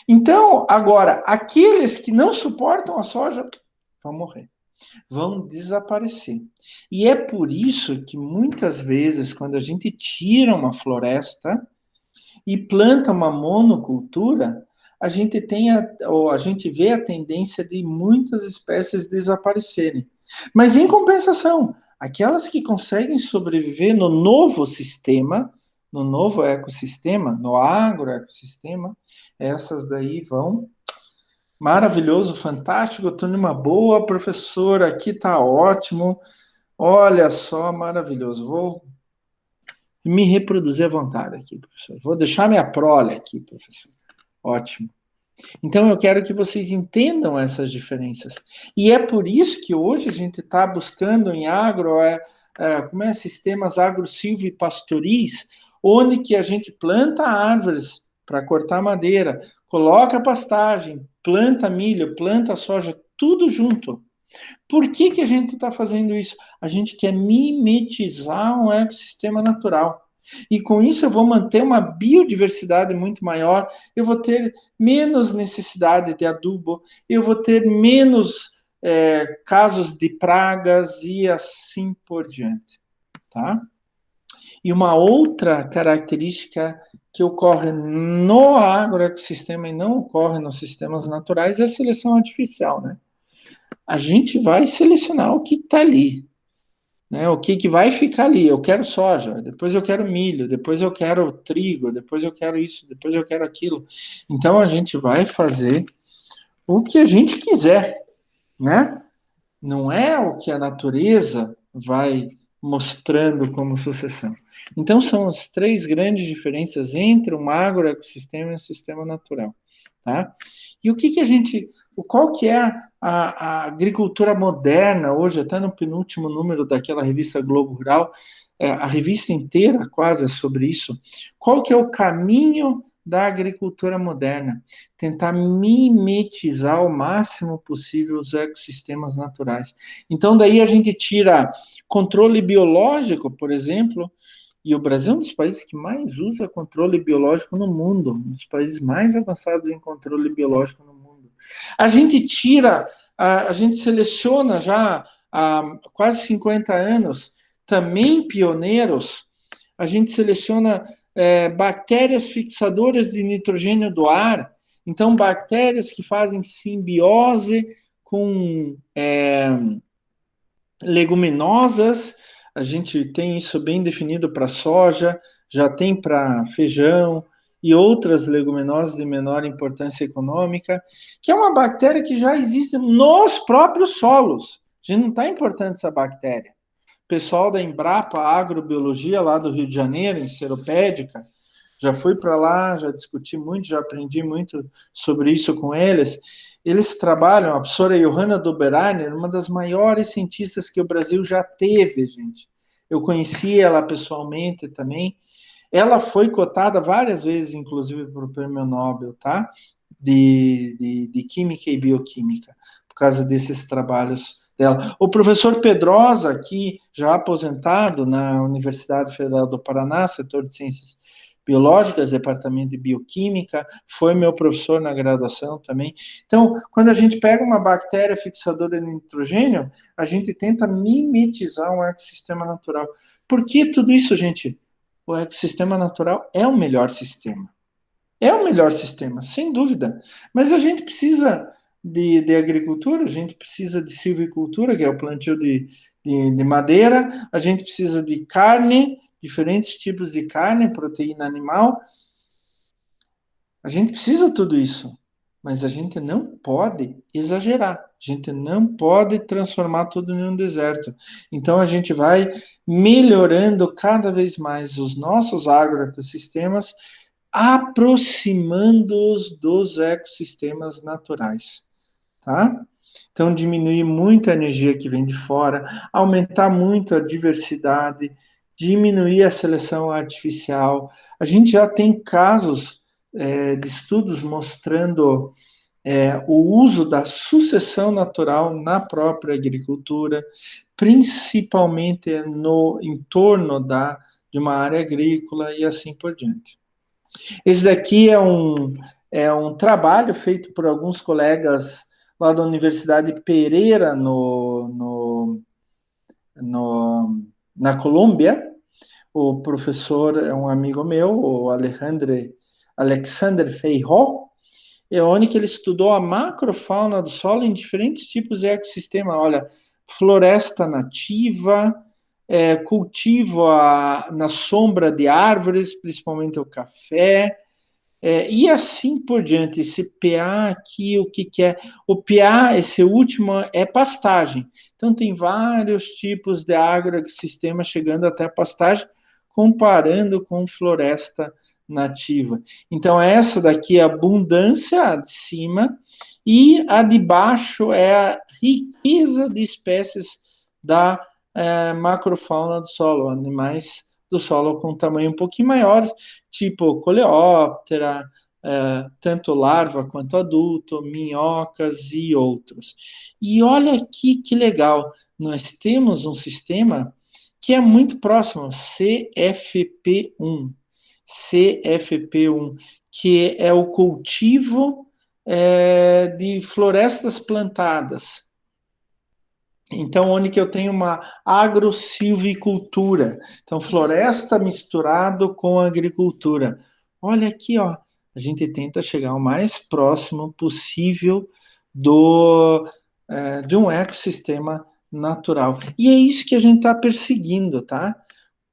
Então, agora, aqueles que não suportam a soja vão morrer, vão desaparecer. E é por isso que muitas vezes, quando a gente tira uma floresta e planta uma monocultura, a gente ou a gente vê a tendência de muitas espécies desaparecerem. Mas em compensação, aquelas que conseguem sobreviver no novo ecossistema, no agroecossistema, essas daí vão. Maravilhoso, fantástico, eu estou numa boa, professor, aqui está ótimo. Olha só, maravilhoso. Vou me reproduzir à vontade aqui, professor. Vou deixar minha prole aqui, professor. Ótimo. Então, eu quero que vocês entendam essas diferenças. E é por isso que hoje a gente está buscando em sistemas agro-silvipastoris, onde que a gente planta árvores para cortar madeira, coloca pastagem, planta milho, planta soja, tudo junto. Por que a gente está fazendo isso? A gente quer mimetizar um ecossistema natural. E com isso eu vou manter uma biodiversidade muito maior, eu vou ter menos necessidade de adubo, eu vou ter menos casos de pragas e assim por diante. Tá? E uma outra característica que ocorre no agroecossistema e não ocorre nos sistemas naturais é a seleção artificial, né? A gente vai selecionar o que está ali, né? O que vai ficar ali. Eu quero soja, depois eu quero milho, depois eu quero trigo, depois eu quero isso, depois eu quero aquilo. Então a gente vai fazer o que a gente quiser, né? Não é o que a natureza vai mostrando como sucessão. Então são as três grandes diferenças entre um agroecossistema e um sistema natural. Tá? E o que a gente, qual que é a agricultura moderna hoje, até no penúltimo número daquela revista Globo Rural, a revista inteira quase é sobre isso. Qual que é o caminho da agricultura moderna? Tentar mimetizar ao máximo possível os ecossistemas naturais. Então daí a gente tira controle biológico, por exemplo, e o Brasil é um dos países que mais usa controle biológico no mundo, um dos países mais avançados em controle biológico no mundo. A gente a gente seleciona já há quase 50 anos, também pioneiros, a gente seleciona bactérias fixadoras de nitrogênio do ar, então bactérias que fazem simbiose com leguminosas, a gente tem isso bem definido para soja, já tem para feijão e outras leguminosas de menor importância econômica, que é uma bactéria que já existe nos próprios solos. A gente não está importando essa bactéria. O pessoal da Embrapa Agrobiologia, lá do Rio de Janeiro, em Seropédica, já fui para lá, já discuti muito, já aprendi muito sobre isso com eles. Eles trabalham, a professora Johanna Dobereiner, uma das maiores cientistas que o Brasil já teve, gente. Eu conheci ela pessoalmente também. Ela foi cotada várias vezes, inclusive, para o Prêmio Nobel, tá? De Química e Bioquímica, por causa desses trabalhos dela. O professor Pedrosa, aqui, já aposentado na Universidade Federal do Paraná, setor de Ciências Biológicas, Departamento de Bioquímica, foi meu professor na graduação também. Então, quando a gente pega uma bactéria fixadora de nitrogênio, a gente tenta mimetizar um ecossistema natural. Por que tudo isso, gente? O ecossistema natural é o melhor sistema. É o melhor sistema, sem dúvida. Mas a gente precisa de agricultura, a gente precisa de silvicultura, que é o plantio de madeira, a gente precisa de carne, diferentes tipos de carne, proteína animal. A gente precisa de tudo isso, mas a gente não pode exagerar, a gente não pode transformar tudo em um deserto. Então a gente vai melhorando cada vez mais os nossos agroecossistemas, aproximando-os dos ecossistemas naturais, tá? Então, diminuir muito a energia que vem de fora, aumentar muito a diversidade, diminuir a seleção artificial. A gente já tem casos de estudos mostrando o uso da sucessão natural na própria agricultura, principalmente no entorno de uma área agrícola e assim por diante. Esse daqui é um trabalho feito por alguns colegas lá da Universidade Pereira, na Colômbia. O professor é um amigo meu, o Alexander Feijó, é onde ele estudou a macrofauna do solo em diferentes tipos de ecossistema. Olha, floresta nativa, cultivo na sombra de árvores, principalmente o café, e assim por diante. Esse PA aqui, o que, que é? O PA, esse último, é pastagem. Então, tem vários tipos de agroecossistema chegando até a pastagem, comparando com floresta nativa. Então, essa daqui é a abundância, a de cima, e a de baixo é a riqueza de espécies da macrofauna do solo, animais do solo com tamanho um pouquinho maiores, tipo coleóptera, tanto larva quanto adulto, minhocas e outros. E olha aqui que legal, nós temos um sistema que é muito próximo, CFP1. CFP1, que é o cultivo de florestas plantadas. Então, onde que eu tenho uma agrosilvicultura. Então, floresta misturado com agricultura. Olha aqui, ó. A gente tenta chegar o mais próximo possível de um ecossistema natural. E é isso que a gente está perseguindo, tá?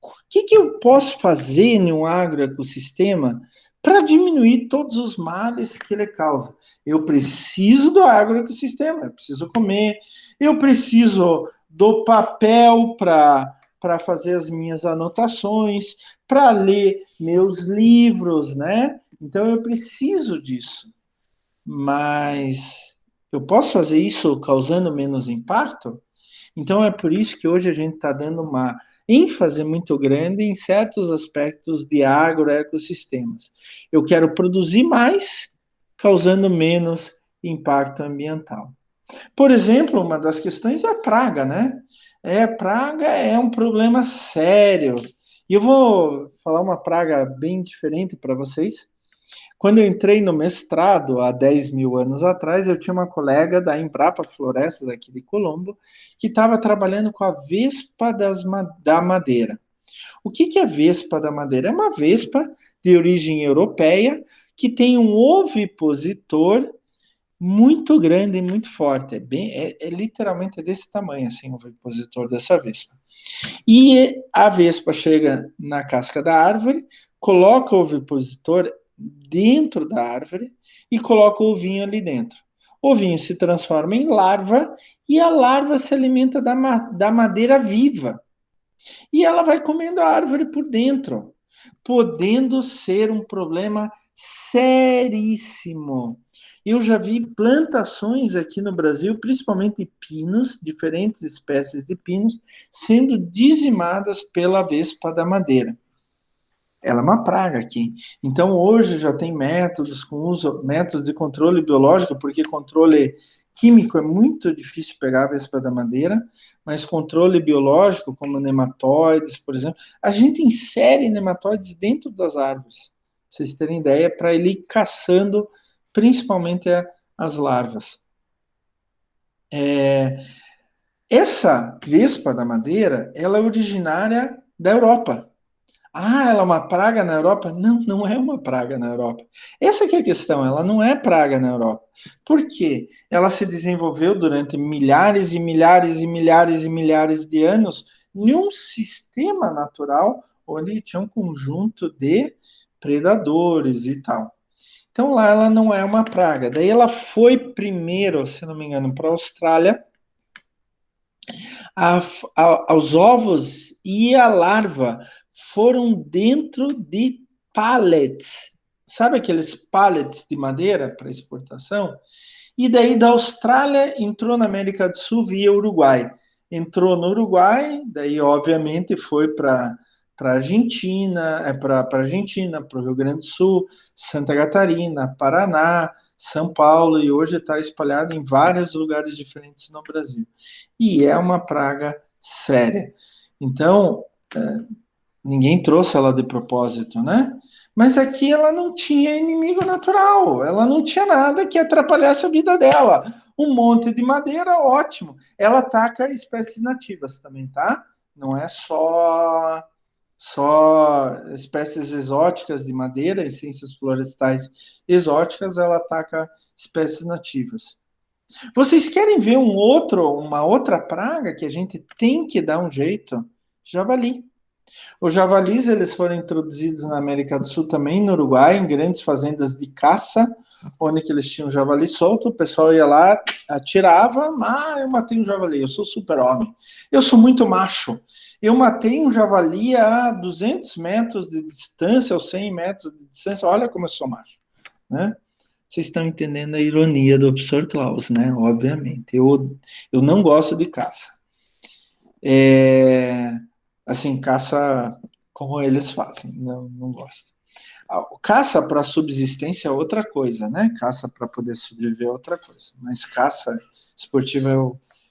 O que eu posso fazer em um agroecossistema para diminuir todos os males que ele causa? Eu preciso do agroecossistema, eu preciso comer, eu preciso do papel para fazer as minhas anotações, para ler meus livros, né? Então eu preciso disso. Mas eu posso fazer isso causando menos impacto? Então é por isso que hoje a gente está dando uma ênfase muito grande em certos aspectos de agroecossistemas. Eu quero produzir mais, causando menos impacto ambiental. Por exemplo, uma das questões é a praga, né? Praga é um problema sério. E eu vou falar uma praga bem diferente para vocês. Quando eu entrei no mestrado, há 10 mil anos atrás, eu tinha uma colega da Embrapa Florestas, aqui de Colombo, que estava trabalhando com a vespa da madeira. O que é a vespa da madeira? É uma vespa de origem europeia que tem um ovipositor muito grande e muito forte. Literalmente desse tamanho, assim, o ovipositor dessa vespa. E a vespa chega na casca da árvore, coloca o ovipositor dentro da árvore e coloca o ovinho ali dentro. O ovinho se transforma em larva e a larva se alimenta da madeira viva. E ela vai comendo a árvore por dentro, podendo ser um problema seríssimo. Eu já vi plantações aqui no Brasil, principalmente pinos, diferentes espécies de pinos, sendo dizimadas pela vespa da madeira. Ela é uma praga aqui. Então, hoje já tem métodos de controle biológico, porque controle químico é muito difícil pegar a vespa da madeira, mas controle biológico, como nematóides, por exemplo, a gente insere nematóides dentro das árvores, pra vocês terem ideia, para ele ir caçando principalmente as larvas. Essa vespa da madeira, ela é originária da Europa. Ela é uma praga na Europa? Não, não é uma praga na Europa. Essa que é a questão, ela não é praga na Europa. Por quê? Ela se desenvolveu durante milhares e milhares e milhares e milhares de anos em um sistema natural onde tinha um conjunto de predadores e tal. Então lá ela não é uma praga. Daí ela foi primeiro, se não me engano, para a Austrália. Os ovos e a larva foram dentro de pallets. Sabe aqueles pallets de madeira para exportação? E daí da Austrália entrou na América do Sul via Uruguai. Entrou no Uruguai, daí obviamente foi para Argentina, para Argentina, para o Rio Grande do Sul, Santa Catarina, Paraná, São Paulo e hoje está espalhado em vários lugares diferentes no Brasil. E é uma praga séria. Então, ninguém trouxe ela de propósito, né? Mas aqui ela não tinha inimigo natural, ela não tinha nada que atrapalhasse a vida dela. Um monte de madeira, ótimo. Ela ataca espécies nativas também, tá? Não é só espécies exóticas de madeira, essências florestais exóticas, ela ataca espécies nativas. Vocês querem ver uma outra praga que a gente tem que dar um jeito? Javali. Os javalis eles foram introduzidos na América do Sul também, no Uruguai, em grandes fazendas de caça, onde que eles tinham javali solto, o pessoal ia lá, atirava, eu matei um javali, eu sou super-homem, eu sou muito macho, eu matei um javali a 200 metros de distância, ou 100 metros de distância, olha como eu sou macho, né? Vocês estão entendendo a ironia do professor Klaus, né? Obviamente, eu não gosto de caça. Assim, caça como eles fazem, não gosto. Caça para subsistência é outra coisa, né? Caça para poder sobreviver é outra coisa. Mas caça esportiva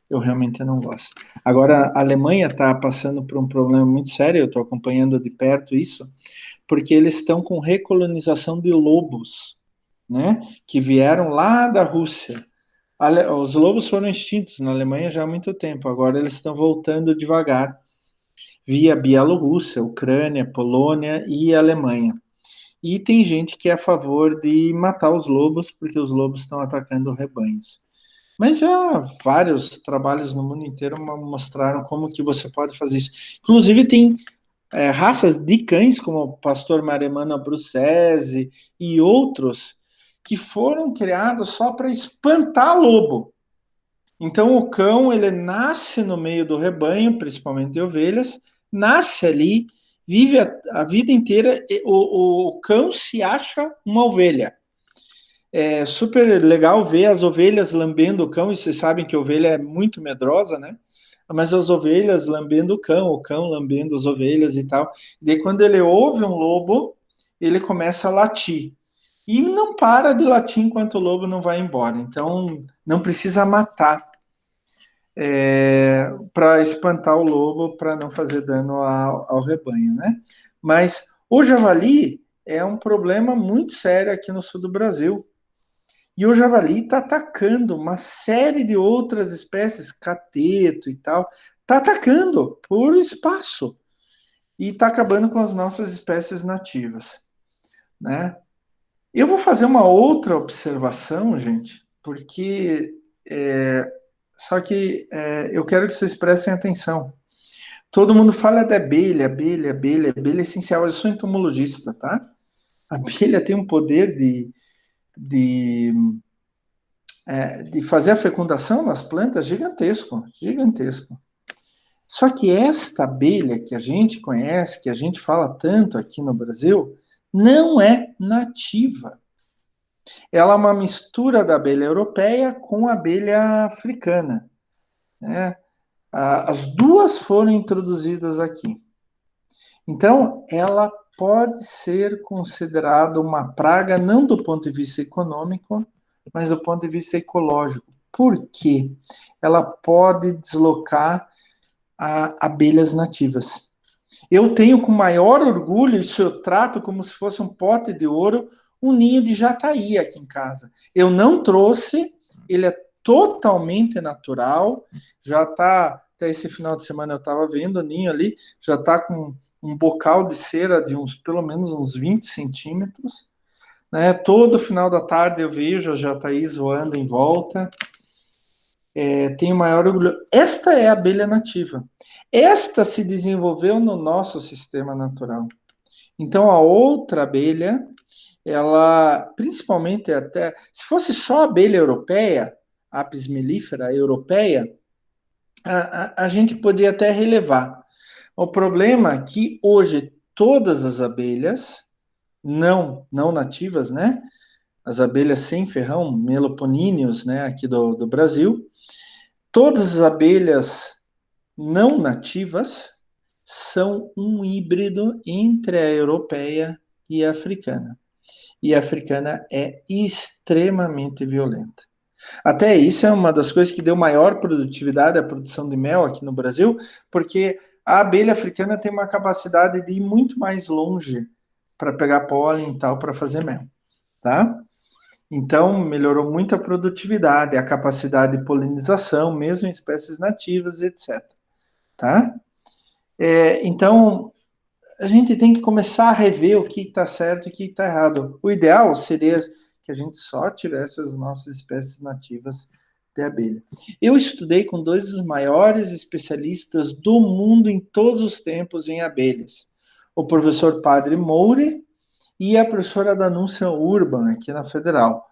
eu realmente não gosto. Agora, a Alemanha está passando por um problema muito sério, eu estou acompanhando de perto isso, porque eles estão com recolonização de lobos, né? Que vieram lá da Rússia. Os lobos foram extintos na Alemanha já há muito tempo, agora eles estão voltando devagar via Bielorrússia, Ucrânia, Polônia e Alemanha. E tem gente que é a favor de matar os lobos, porque os lobos estão atacando rebanhos. Mas já vários trabalhos no mundo inteiro mostraram como que você pode fazer isso. Inclusive tem raças de cães, como o pastor Maremano Abruzzese e outros, que foram criados só para espantar lobo. Então o cão ele nasce no meio do rebanho, principalmente de ovelhas, nasce ali, vive a vida inteira. O cão se acha uma ovelha. É super legal ver as ovelhas lambendo o cão, e vocês sabem que a ovelha é muito medrosa, né? Mas as ovelhas lambendo o cão lambendo as ovelhas e tal. E daí quando ele ouve um lobo, ele começa a latir. E não para de latir enquanto o lobo não vai embora. Então não precisa matar para espantar o lobo, para não fazer dano ao rebanho, né? Mas o javali é um problema muito sério aqui no sul do Brasil. E o javali está atacando uma série de outras espécies, cateto e tal, está atacando por espaço e está acabando com as nossas espécies nativas, né? Eu vou fazer uma outra observação, gente, porque só que eu quero que vocês prestem atenção. Todo mundo fala da abelha, abelha, abelha, abelha é essencial. Eu sou entomologista, tá? A abelha tem um poder de, de fazer a fecundação nas plantas gigantesco, gigantesco. Só que esta abelha que a gente conhece, que a gente fala tanto aqui no Brasil, não é nativa. Ela é uma mistura da abelha europeia com a abelha africana, né? As duas foram introduzidas aqui. Então, ela pode ser considerada uma praga não do ponto de vista econômico, mas do ponto de vista ecológico. Por quê? Ela pode deslocar abelhas nativas. Eu tenho com maior orgulho, isso eu trato como se fosse um pote de ouro, um ninho de jataí aqui em casa. Eu não trouxe, ele é totalmente natural, já está, até esse final de semana eu estava vendo o ninho ali, já está com um bocal de cera de pelo menos uns 20 centímetros, né? Todo final da tarde eu vejo a jataí voando em volta, tenho maior orgulho. Esta é a abelha nativa. Esta se desenvolveu no nosso sistema natural. Então, a outra abelha, ela, principalmente até, se fosse só a abelha europeia, Apis mellifera europeia, a gente poderia até relevar. O problema é que hoje todas as abelhas não nativas, né? As abelhas sem ferrão, meloponíneos, né, aqui do Brasil, todas as abelhas não nativas são um híbrido entre a europeia e a africana. e a africana é extremamente violenta. Até isso é uma das coisas que deu maior produtividade à produção de mel aqui no Brasil, porque a abelha africana tem uma capacidade de ir muito mais longe para pegar pólen e tal, para fazer mel, tá? Então, melhorou muito a produtividade, a capacidade de polinização, mesmo em espécies nativas, etc. Tá? Então, a gente tem que começar a rever o que está certo e o que está errado. O ideal seria que a gente só tivesse as nossas espécies nativas de abelha. Eu estudei com dois dos maiores especialistas do mundo em todos os tempos em abelhas. O professor Padre Moure e a professora Danúncia Urban, aqui na Federal.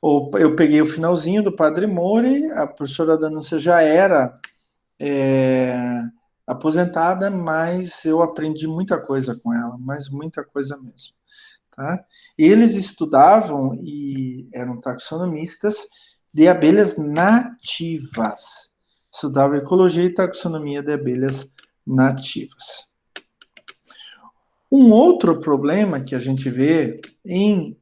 Eu peguei o finalzinho do Padre Moure, a professora Danúncia já era aposentada, mas eu aprendi muita coisa com ela, mas muita coisa mesmo. Tá? Eles estudavam e eram taxonomistas de abelhas nativas. Estudavam ecologia e taxonomia de abelhas nativas. Um outro problema que a gente vê em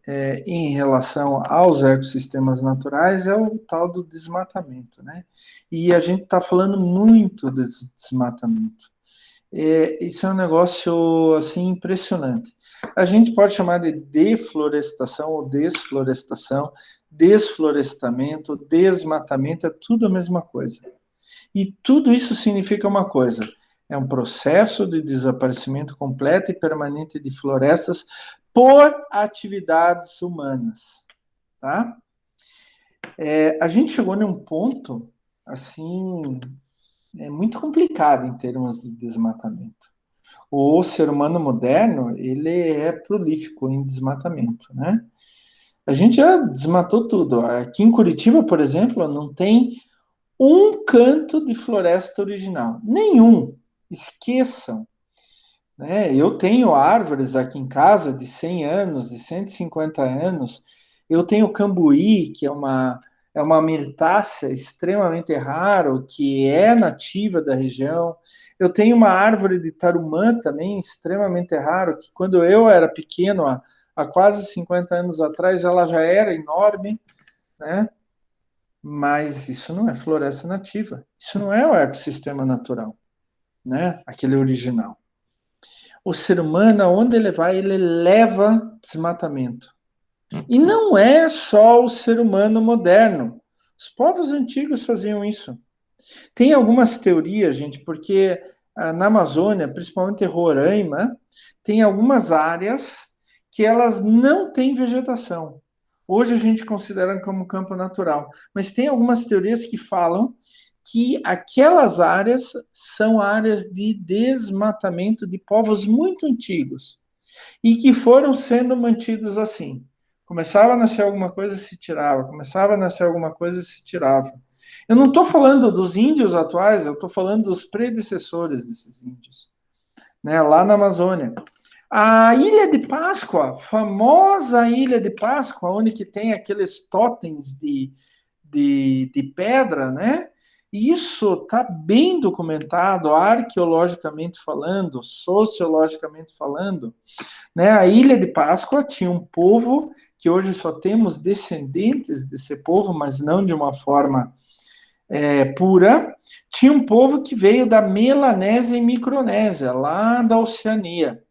relação aos ecossistemas naturais é o tal do desmatamento, né? E a gente está falando muito de desmatamento. Isso é um negócio assim impressionante. A gente pode chamar de deflorestação ou desflorestação, desflorestamento, desmatamento, é tudo a mesma coisa. E tudo isso significa uma coisa: é um processo de desaparecimento completo e permanente de florestas por atividades humanas, tá? A gente chegou num ponto, assim, muito complicado em termos de desmatamento. O ser humano moderno, ele é prolífico em desmatamento, né? A gente já desmatou tudo. Aqui em Curitiba, por exemplo, não tem um canto de floresta original. Nenhum. Esqueçam. Né? Eu tenho árvores aqui em casa de 100 anos, de 150 anos. Eu tenho cambuí, que é uma mirtácea extremamente raro, que é nativa da região. Eu tenho uma árvore de tarumã também, extremamente raro, que quando eu era pequeno, há quase 50 anos atrás, ela já era enorme, né? Mas isso não é floresta nativa. Isso não é o ecossistema natural, né? Aquele original. O ser humano, aonde ele vai, ele leva desmatamento. E não é só o ser humano moderno. Os povos antigos faziam isso. Tem algumas teorias, gente, porque na Amazônia, principalmente em Roraima, tem algumas áreas que elas não têm vegetação. Hoje a gente considera como campo natural, mas tem algumas teorias que falam que aquelas áreas são áreas de desmatamento de povos muito antigos e que foram sendo mantidos assim. Começava a nascer alguma coisa, se tirava. Começava a nascer alguma coisa, se tirava. Eu não estou falando dos índios atuais, eu estou falando dos predecessores desses índios, né, lá na Amazônia. A Ilha de Páscoa, famosa Ilha de Páscoa, onde que tem aqueles totens de pedra, né? Isso está bem documentado, arqueologicamente falando, sociologicamente falando. Né? A Ilha de Páscoa tinha um povo que hoje só temos descendentes desse povo, mas não de uma forma pura. Tinha um povo que veio da Melanésia e Micronésia, lá da Oceania.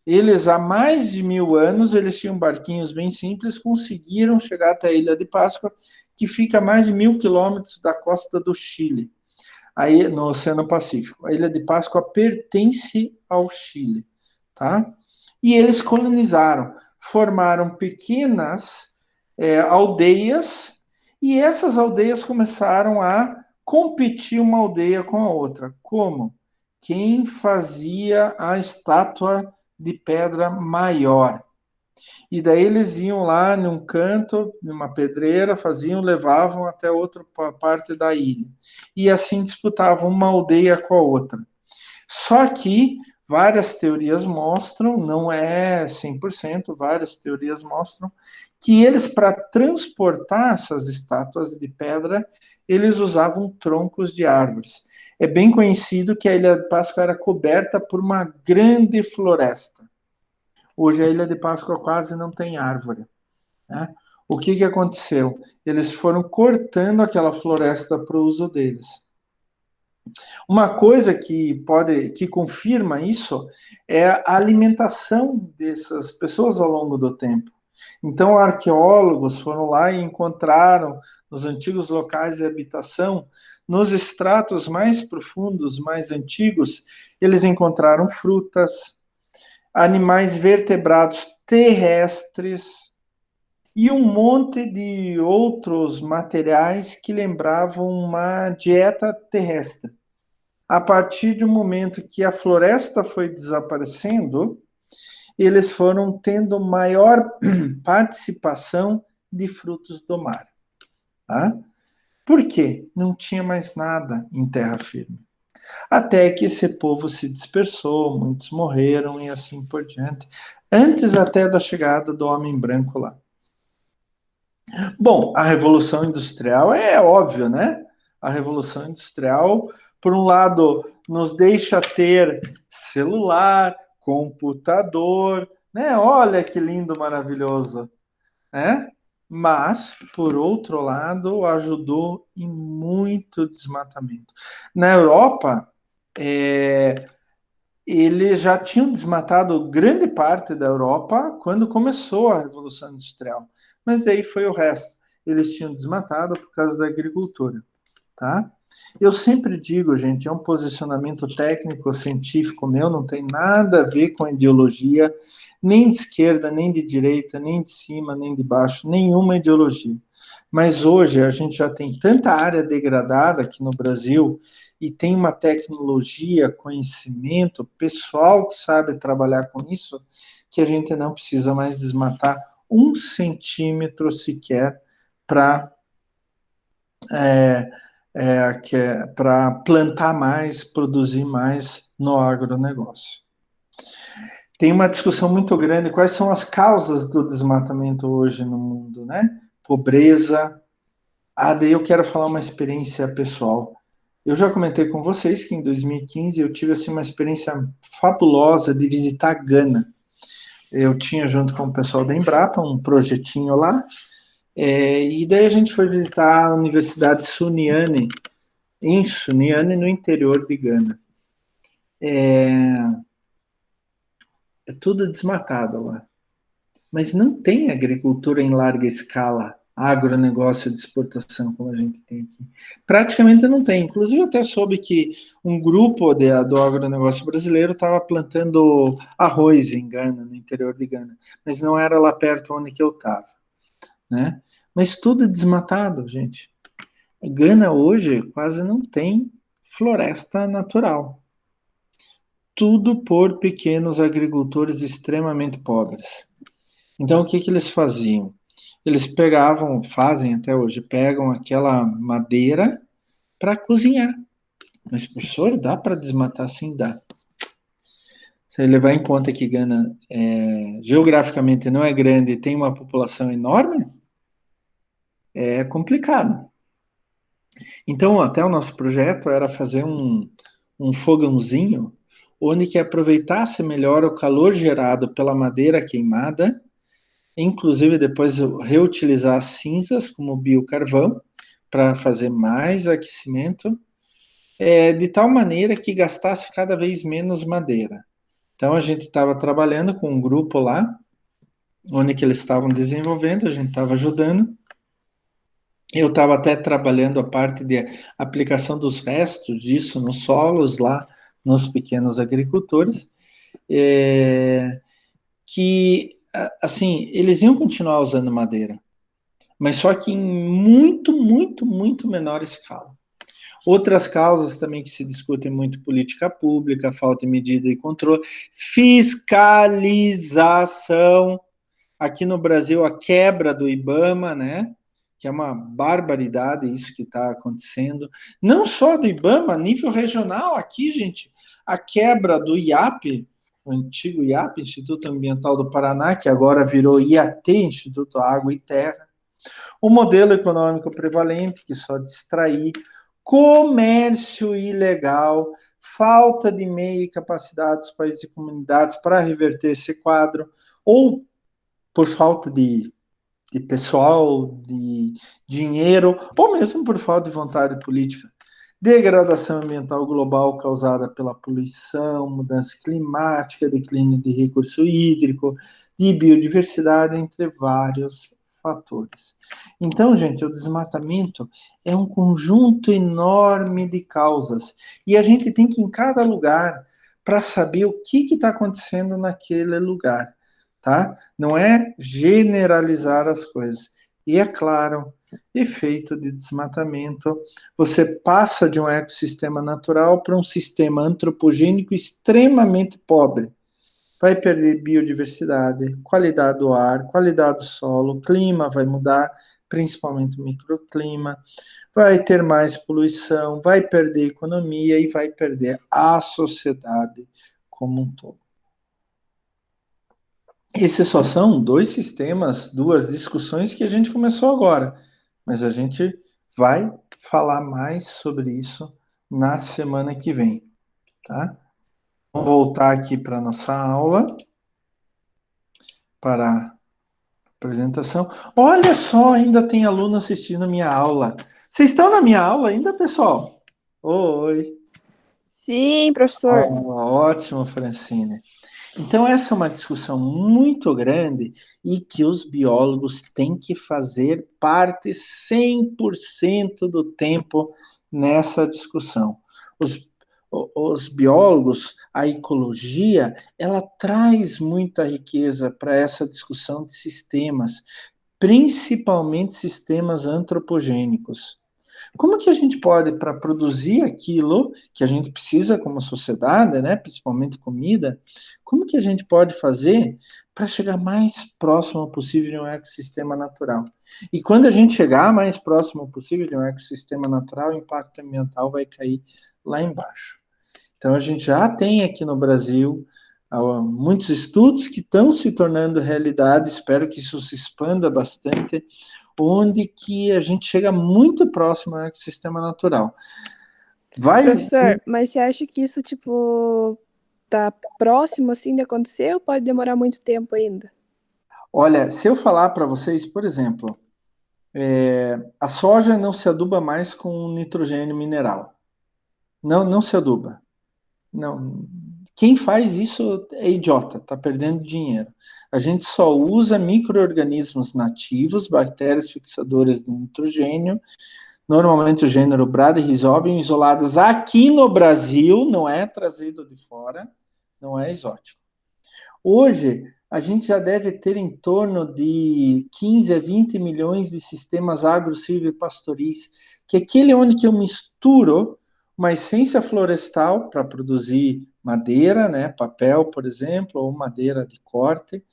Eles, há mais de 1000 anos, eles tinham barquinhos bem simples, conseguiram chegar até a Ilha de Páscoa, que fica a mais de 1000 quilômetros da costa do Chile, aí no Oceano Pacífico. A Ilha de Páscoa pertence ao Chile, tá? E eles colonizaram, formaram pequenas aldeias, e essas aldeias começaram a competir uma aldeia com a outra. Como? Quem fazia a estátua de pedra maior. E daí eles iam lá num canto, numa pedreira, faziam, levavam até outra parte da ilha. E assim disputavam uma aldeia com a outra. Só que várias teorias mostram, não é 100%, várias teorias mostram que eles, para transportar essas estátuas de pedra, eles usavam troncos de árvores. É bem conhecido que a Ilha de Páscoa era coberta por uma grande floresta. Hoje a Ilha de Páscoa quase não tem árvore, né? O que que aconteceu? Eles foram cortando aquela floresta para o uso deles. Uma coisa que confirma isso é a alimentação dessas pessoas ao longo do tempo. Então, arqueólogos foram lá e encontraram nos antigos locais de habitação, nos estratos mais profundos, mais antigos, eles encontraram frutas, animais vertebrados terrestres e um monte de outros materiais que lembravam uma dieta terrestre. A partir do momento que a floresta foi desaparecendo, eles foram tendo maior participação de frutos do mar. Tá? Por quê? Não tinha mais nada em terra firme. Até que esse povo se dispersou, muitos morreram e assim por diante, antes até da chegada do homem branco lá. Bom, a Revolução Industrial é óbvio, né? A Revolução Industrial, por um lado, nos deixa ter celular, computador, né? Olha que lindo, maravilhoso, né? Mas, por outro lado, ajudou em muito desmatamento. Na Europa, eles já tinham desmatado grande parte da Europa quando começou a Revolução Industrial. Mas daí foi o resto. Eles tinham desmatado por causa da agricultura, tá? Eu sempre digo, gente, é um posicionamento técnico, científico meu, não tem nada a ver com ideologia, nem de esquerda, nem de direita, nem de cima, nem de baixo, nenhuma ideologia. Mas hoje a gente já tem tanta área degradada aqui no Brasil e tem uma tecnologia, conhecimento, pessoal que sabe trabalhar com isso, que a gente não precisa mais desmatar 1 centímetro sequer para para plantar mais, produzir mais no agronegócio. Tem uma discussão muito grande, quais são as causas do desmatamento hoje no mundo, né? Pobreza. Daí eu quero falar uma experiência pessoal. Eu já comentei com vocês que em 2015 eu tive assim, uma experiência fabulosa de visitar Gana. Eu tinha, junto com o pessoal da Embrapa, um projetinho lá, e daí a gente foi visitar a Universidade Suniane, em Suniane, no interior de Gana. É tudo desmatado lá. Mas não tem agricultura em larga escala, agronegócio de exportação como a gente tem aqui. Praticamente não tem. Inclusive, eu até soube que um grupo do agronegócio brasileiro estava plantando arroz em Gana, no interior de Gana, mas não era lá perto onde que eu estava, né? Mas tudo desmatado, gente. Gana hoje quase não tem floresta natural. Tudo por pequenos agricultores extremamente pobres. Então, o que que eles faziam? Eles pegavam, fazem até hoje, pegam aquela madeira para cozinhar. Mas, professor, dá para desmatar assim? Dá. Você levar em conta que Gana geograficamente não é grande e tem uma população enorme, é complicado. Então, até o nosso projeto era fazer um fogãozinho onde que aproveitasse melhor o calor gerado pela madeira queimada, inclusive depois reutilizar as cinzas como biocarvão para fazer mais aquecimento, de tal maneira que gastasse cada vez menos madeira. Então a gente estava trabalhando com um grupo lá, onde que eles estavam desenvolvendo, a gente estava ajudando. Eu estava até trabalhando a parte de aplicação dos restos disso nos solos lá, nos pequenos agricultores, que assim eles iam continuar usando madeira, mas só que em muito, muito, muito menor escala. Outras causas também que se discutem muito: política pública, falta de medida e controle, fiscalização. Aqui no Brasil, a quebra do IBAMA, né? Que é uma barbaridade isso que está acontecendo. Não só do IBAMA, a nível regional aqui, gente, a quebra do IAP, o antigo IAP, Instituto Ambiental do Paraná, que agora virou IAT, Instituto Água e Terra. O modelo econômico prevalente, que só distrair, comércio ilegal, falta de meio e capacidade dos países e comunidades para reverter esse quadro, ou por falta de pessoal, de dinheiro, ou mesmo por falta de vontade política. Degradação ambiental global causada pela poluição, mudança climática, declínio de recurso hídrico, de biodiversidade, entre vários fatores. Então, gente, o desmatamento é um conjunto enorme de causas e a gente tem que ir em cada lugar para saber o que está acontecendo naquele lugar, tá? Não é generalizar as coisas. E é claro, efeito de desmatamento, você passa de um ecossistema natural para um sistema antropogênico extremamente pobre. Vai perder biodiversidade, qualidade do ar, qualidade do solo, o clima vai mudar, principalmente o microclima, vai ter mais poluição, vai perder economia e vai perder a sociedade como um todo. Esses só são dois sistemas, duas discussões que a gente começou agora, mas a gente vai falar mais sobre isso na semana que vem, tá? Vamos voltar aqui para a nossa aula, para a apresentação. Olha só, ainda tem aluno assistindo a minha aula. Vocês estão na minha aula ainda, pessoal? Oi. Sim, professor. Ótimo, Francine. Então, essa é uma discussão muito grande e que os biólogos têm que fazer parte 100% do tempo nessa discussão. Os, os biólogos, a ecologia, ela traz muita riqueza para essa discussão de sistemas, principalmente sistemas antropogênicos. Como que a gente pode, para produzir aquilo que a gente precisa como sociedade, né, principalmente comida, como que a gente pode fazer para chegar mais próximo possível de um ecossistema natural? E quando a gente chegar mais próximo possível de um ecossistema natural, o impacto ambiental vai cair lá embaixo. Então a gente já tem aqui no Brasil muitos estudos que estão se tornando realidade, espero que isso se expanda bastante, onde que a gente chega muito próximo ao ecossistema natural. Vai. Professor, mas você acha que isso, tipo, tá próximo, assim, de acontecer ou pode demorar muito tempo ainda? Olha, se eu falar para vocês, por exemplo, a soja não se aduba mais com nitrogênio mineral. Não, não se aduba. Não. Quem faz isso é idiota, está perdendo dinheiro. A gente só usa micro-organismos nativos, bactérias fixadoras de nitrogênio, normalmente o gênero Bradyrhizobium, isolados aqui no Brasil, não é trazido de fora, não é exótico. Hoje, a gente já deve ter em torno de 15 a 20 milhões de sistemas agro-silvipastoris, que é aquele onde que eu misturo uma essência florestal para produzir madeira, né, papel, por exemplo, ou madeira de corte,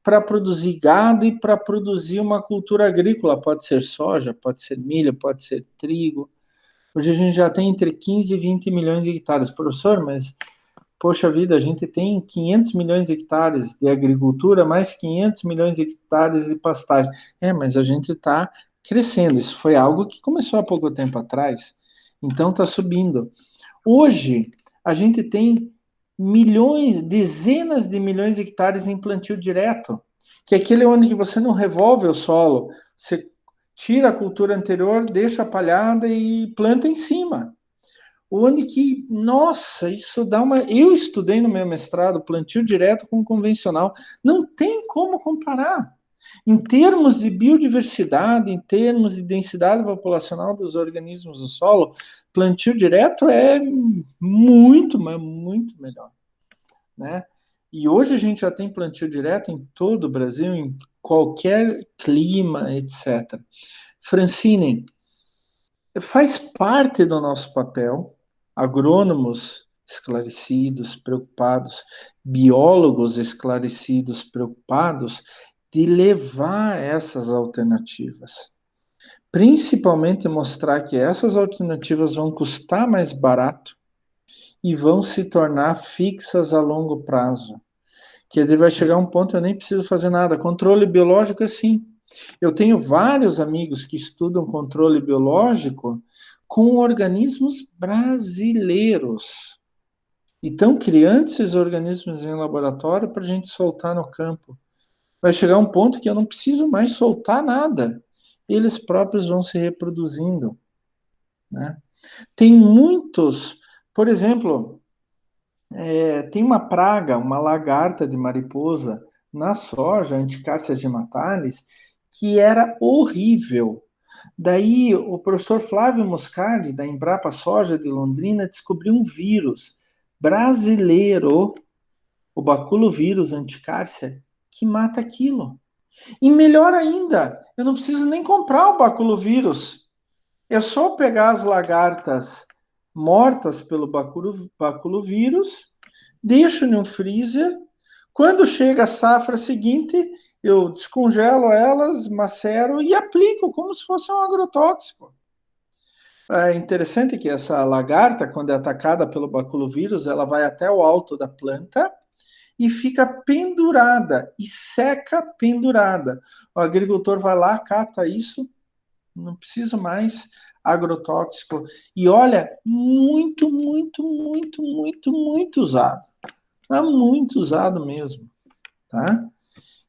para produzir gado e para produzir uma cultura agrícola, pode ser soja, pode ser milho, pode ser trigo. Hoje a gente já tem entre 15 e 20 milhões de hectares. Professor, mas poxa vida, a gente tem 500 milhões de hectares de agricultura, mais 500 milhões de hectares de pastagem. Mas a gente está crescendo. Isso foi algo que começou há pouco tempo atrás. Então está subindo. Hoje, a gente tem milhões, dezenas de milhões de hectares em plantio direto, que é aquele onde você não revolve o solo, você tira a cultura anterior, deixa a palhada e planta em cima. Onde que, nossa, isso dá uma. Eu estudei no meu mestrado plantio direto com convencional. Não tem como comparar. Em termos de biodiversidade, em termos de densidade populacional dos organismos do solo, plantio direto é muito, mas muito melhor, né? E hoje a gente já tem plantio direto em todo o Brasil, em qualquer clima, etc. Francine, faz parte do nosso papel, agrônomos esclarecidos, preocupados, biólogos esclarecidos, preocupados, de levar essas alternativas. Principalmente mostrar que essas alternativas vão custar mais barato e vão se tornar fixas a longo prazo. Que ele vai chegar a um ponto eu nem preciso fazer nada. Controle biológico é assim. Eu tenho vários amigos que estudam controle biológico com organismos brasileiros. E estão criando esses organismos em laboratório para a gente soltar no campo. Vai chegar um ponto que eu não preciso mais soltar nada. Eles próprios vão se reproduzindo, né? Tem muitos, por exemplo, tem uma praga, uma lagarta de mariposa na soja, Anticarcia gematalis, que era horrível. Daí o professor Flávio Moscardi, da Embrapa Soja de Londrina, descobriu um vírus brasileiro, o baculovírus anticárcia, que mata aquilo. E melhor ainda, eu não preciso nem comprar o baculovírus. É só pegar as lagartas mortas pelo baculovírus, deixo no freezer. Quando chega a safra seguinte, eu descongelo elas, macero e aplico como se fosse um agrotóxico. É interessante que essa lagarta, quando é atacada pelo baculovírus, ela vai até o alto da planta e fica pendurada, e seca pendurada. O agricultor vai lá, cata isso, não preciso mais agrotóxico. E olha, muito, muito, muito, muito, muito usado. É muito usado mesmo, tá?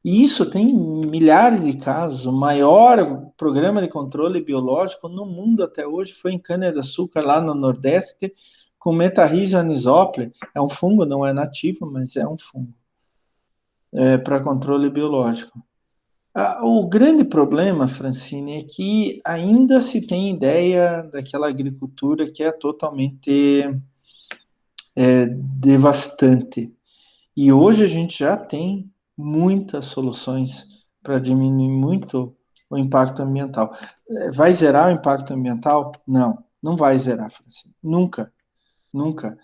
E isso tem milhares de casos. O maior programa de controle biológico no mundo até hoje foi em cana-de-açúcar, lá no Nordeste, com Metarrhiza anisoplia. É um fungo, não é nativo, mas é um fungo. Para controle biológico. O grande problema, Francine, é que ainda se tem ideia daquela agricultura que é totalmente devastante. E hoje a gente já tem muitas soluções para diminuir muito o impacto ambiental. Vai zerar o impacto ambiental? Não, não vai zerar, Francine. Nunca, nunca.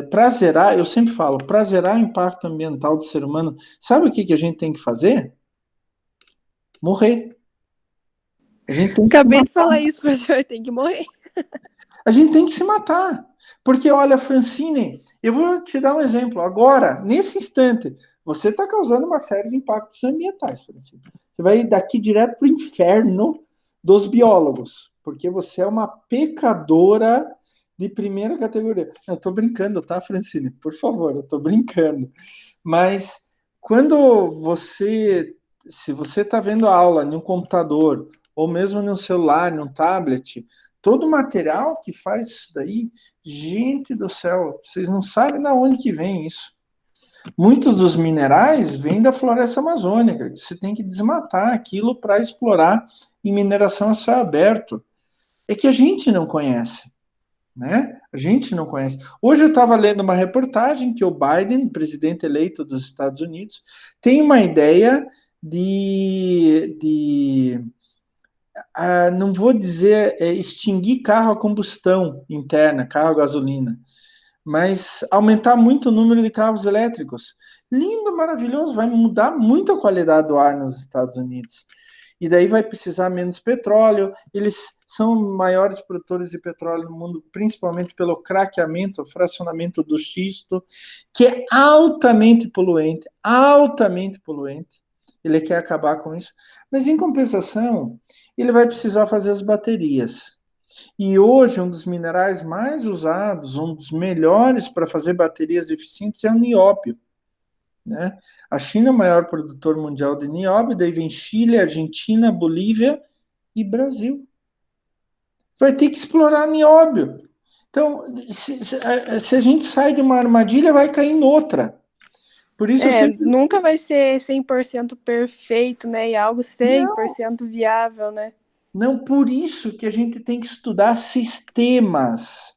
Para zerar, eu sempre falo, para zerar o impacto ambiental do ser humano, sabe o que, que a gente tem que fazer? Morrer. A gente tem que se Acabei de matar. falar isso, professor, tem que morrer. A gente tem que se matar. Porque, olha, Francine, eu vou te dar um exemplo. Agora, nesse instante, você está causando uma série de impactos ambientais, Francine. Você vai daqui direto para o inferno dos biólogos, porque você é uma pecadora de primeira categoria. Eu estou brincando, tá, Francine? Por favor, eu estou brincando. Mas quando você, se você está vendo a aula em um computador, ou mesmo no celular, num tablet, todo o material que faz isso daí, gente do céu, vocês não sabem de onde que vem isso. Muitos dos minerais vêm da floresta amazônica, que você tem que desmatar aquilo para explorar em mineração a céu aberto. É que a gente não conhece, né? A gente não conhece. Hoje eu estava lendo uma reportagem que o Biden, presidente eleito dos Estados Unidos, tem uma ideia não vou dizer extinguir carro a combustão interna, carro a gasolina, mas aumentar muito o número de carros elétricos. Lindo, maravilhoso, vai mudar muito a qualidade do ar nos Estados Unidos. E daí vai precisar menos petróleo. Eles são maiores produtores de petróleo no mundo, principalmente pelo craqueamento, fracionamento do xisto, que é altamente poluente, altamente poluente. Ele quer acabar com isso. Mas, em compensação, ele vai precisar fazer as baterias. E hoje, um dos minerais mais usados, um dos melhores para fazer baterias eficientes é o nióbio. Né? A China é o maior produtor mundial de nióbio, daí vem Chile, Argentina, Bolívia e Brasil. Vai ter que explorar nióbio. Então, se a gente sai de uma armadilha, vai cair em outra. Por isso eu sempre. Nunca vai ser 100% perfeito, né? E algo cem por Não, cento viável, né? não, por isso que a gente tem que estudar sistemas.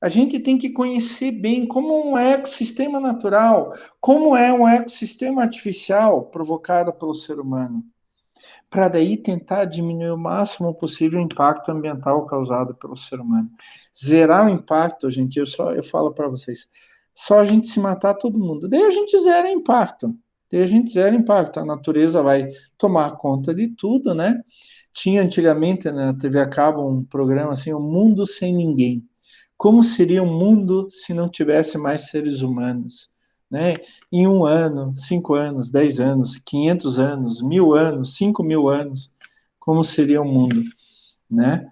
A gente tem que conhecer bem como um ecossistema natural, como é um ecossistema artificial provocado pelo ser humano, para daí tentar diminuir o máximo possível o impacto ambiental causado pelo ser humano. Zerar o impacto, gente, eu falo para vocês, só a gente se matar todo mundo. Daí a gente zera o impacto. Daí a gente zera o impacto. A natureza vai tomar conta de tudo, né? Tinha antigamente na TV a cabo um programa assim, O Mundo Sem Ninguém. Como seria o mundo se não tivesse mais seres humanos? Né? Em 1 ano, 5 anos, 10 anos, 500 anos, 1.000 anos, 5.000 anos, como seria o mundo, né?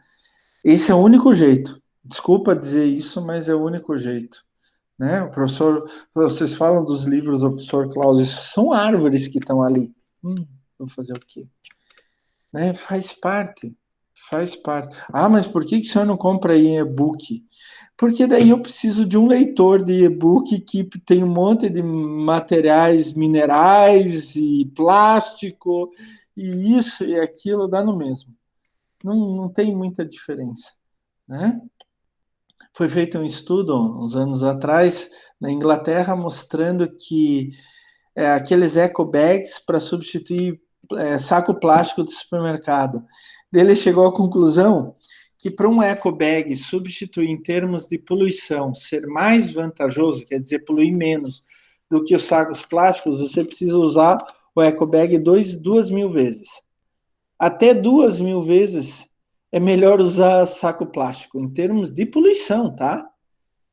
Esse é o único jeito. Desculpa dizer isso, mas é o único jeito, né? O professor, vocês falam dos livros do professor Klaus, isso são árvores que estão ali. Vou fazer o quê? Né? Faz parte, faz parte. Ah, mas por que o senhor não compra em e-book? Porque daí eu preciso de um leitor de e-book que tem um monte de materiais minerais e plástico, e isso e aquilo dá no mesmo. Não tem muita diferença, né? Foi feito um estudo uns anos atrás na Inglaterra mostrando que aqueles eco bags para substituir saco plástico do supermercado. Ele chegou à conclusão que para um eco bag substituir em termos de poluição ser mais vantajoso, quer dizer, poluir menos do que os sacos plásticos, você precisa usar o eco bag 2.000 vezes. Até 2.000 vezes é melhor usar saco plástico, em termos de poluição, tá?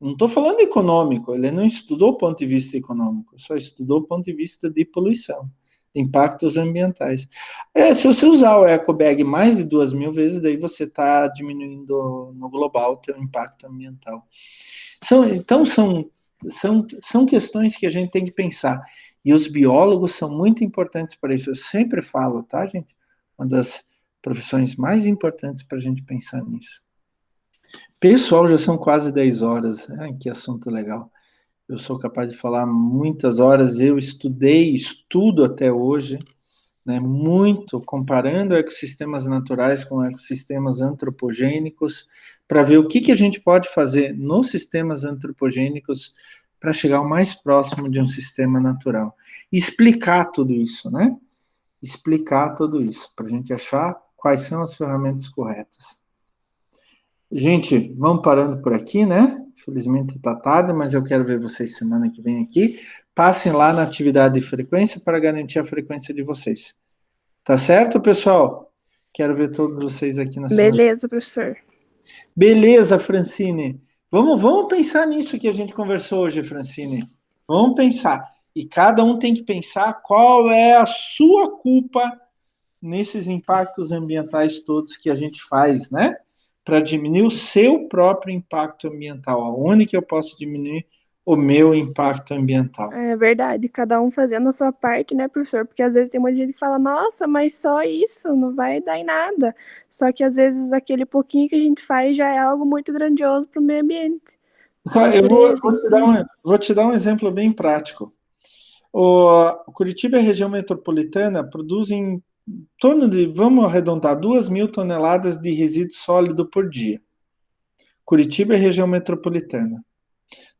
Não estou falando econômico, ele não estudou o ponto de vista econômico, só estudou o ponto de vista de poluição, de impactos ambientais. Se você usar o EcoBag mais de 2.000 vezes, daí você está diminuindo no global o seu impacto ambiental. Então, são questões que a gente tem que pensar. E os biólogos são muito importantes para isso. Eu sempre falo, tá, gente? Uma das profissões mais importantes para a gente pensar nisso. Pessoal, já são quase 10 horas. Que assunto legal. Eu sou capaz de falar muitas horas. Eu estudo até hoje, né, muito, comparando ecossistemas naturais com ecossistemas antropogênicos, para ver o que a gente pode fazer nos sistemas antropogênicos para chegar o mais próximo de um sistema natural. E explicar tudo isso, né? Explicar tudo isso, para a gente achar quais são as ferramentas corretas. Gente, vamos parando por aqui, né? Infelizmente está tarde, mas eu quero ver vocês semana que vem aqui. Passem lá na atividade de frequência para garantir a frequência de vocês. Tá certo, pessoal? Quero ver todos vocês aqui na semana. Beleza, professor. Beleza, Francine. Vamos pensar nisso que a gente conversou hoje, Francine. Vamos pensar. E cada um tem que pensar qual é a sua culpa nesses impactos ambientais todos que a gente faz, né? Para diminuir o seu próprio impacto ambiental. Aonde que eu posso diminuir o meu impacto ambiental? É verdade, cada um fazendo a sua parte, né, professor? Porque às vezes tem muita gente que fala, nossa, mas só isso não vai dar em nada. Só que às vezes aquele pouquinho que a gente faz já é algo muito grandioso para o meio ambiente, para a Eu natureza, enfim. vou te dar um exemplo bem prático. O Curitiba e a região metropolitana produzem em torno de, vamos arredondar, 2.000 toneladas de resíduo sólido por dia. Curitiba e a região metropolitana.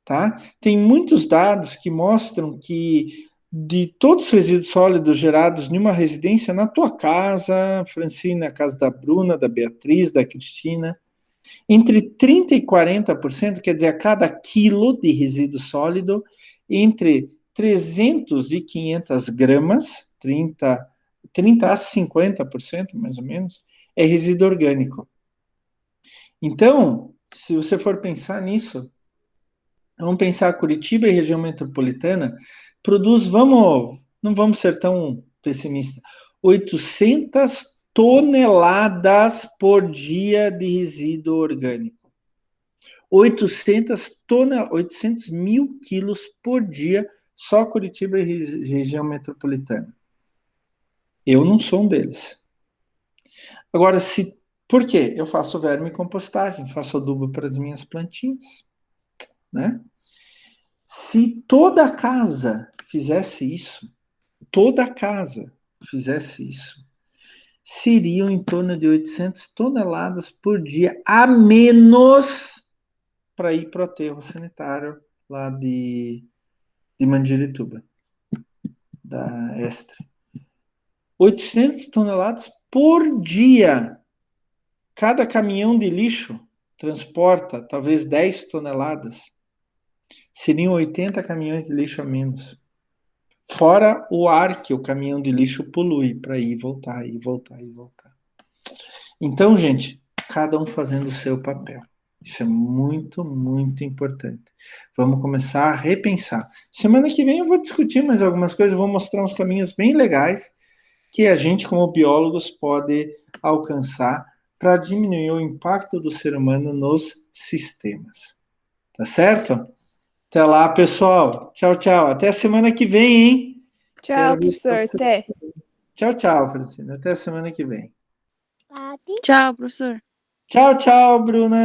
Tá? Tem muitos dados que mostram que de todos os resíduos sólidos gerados em uma residência, na tua casa, Francine, na casa da Bruna, da Beatriz, da Cristina, entre 30% e 40%, quer dizer, a cada quilo de resíduo sólido, entre 300 e 500 gramas, 30 a 50%, mais ou menos, é resíduo orgânico. Então, se você for pensar nisso, vamos pensar Curitiba e região metropolitana, não vamos ser tão pessimistas, 800 toneladas por dia de resíduo orgânico. 800 mil quilos por dia, só Curitiba e região metropolitana. Eu não sou um deles. Agora, por quê? Eu faço verme e compostagem, faço adubo para as minhas plantinhas, né? Se toda a casa fizesse isso, seriam em torno de 800 toneladas por dia, a menos para ir para o aterro sanitário lá de Mandirituba, da Estre. 800 toneladas por dia. Cada caminhão de lixo transporta talvez 10 toneladas. Seriam 80 caminhões de lixo a menos. Fora o ar que o caminhão de lixo polui para ir e voltar, ir e voltar, ir e voltar. Então, gente, cada um fazendo o seu papel. Isso é muito, muito importante. Vamos começar a repensar. Semana que vem eu vou discutir mais algumas coisas, vou mostrar uns caminhos bem legais que a gente, como biólogos, pode alcançar para diminuir o impacto do ser humano nos sistemas. Tá certo? Até lá, pessoal. Tchau, tchau. Até a semana que vem, hein? Tchau, Quero ver professor. Até. Tchau, tchau, Francina. Até a semana que vem. Tchau, professor. Tchau, tchau, Bruna.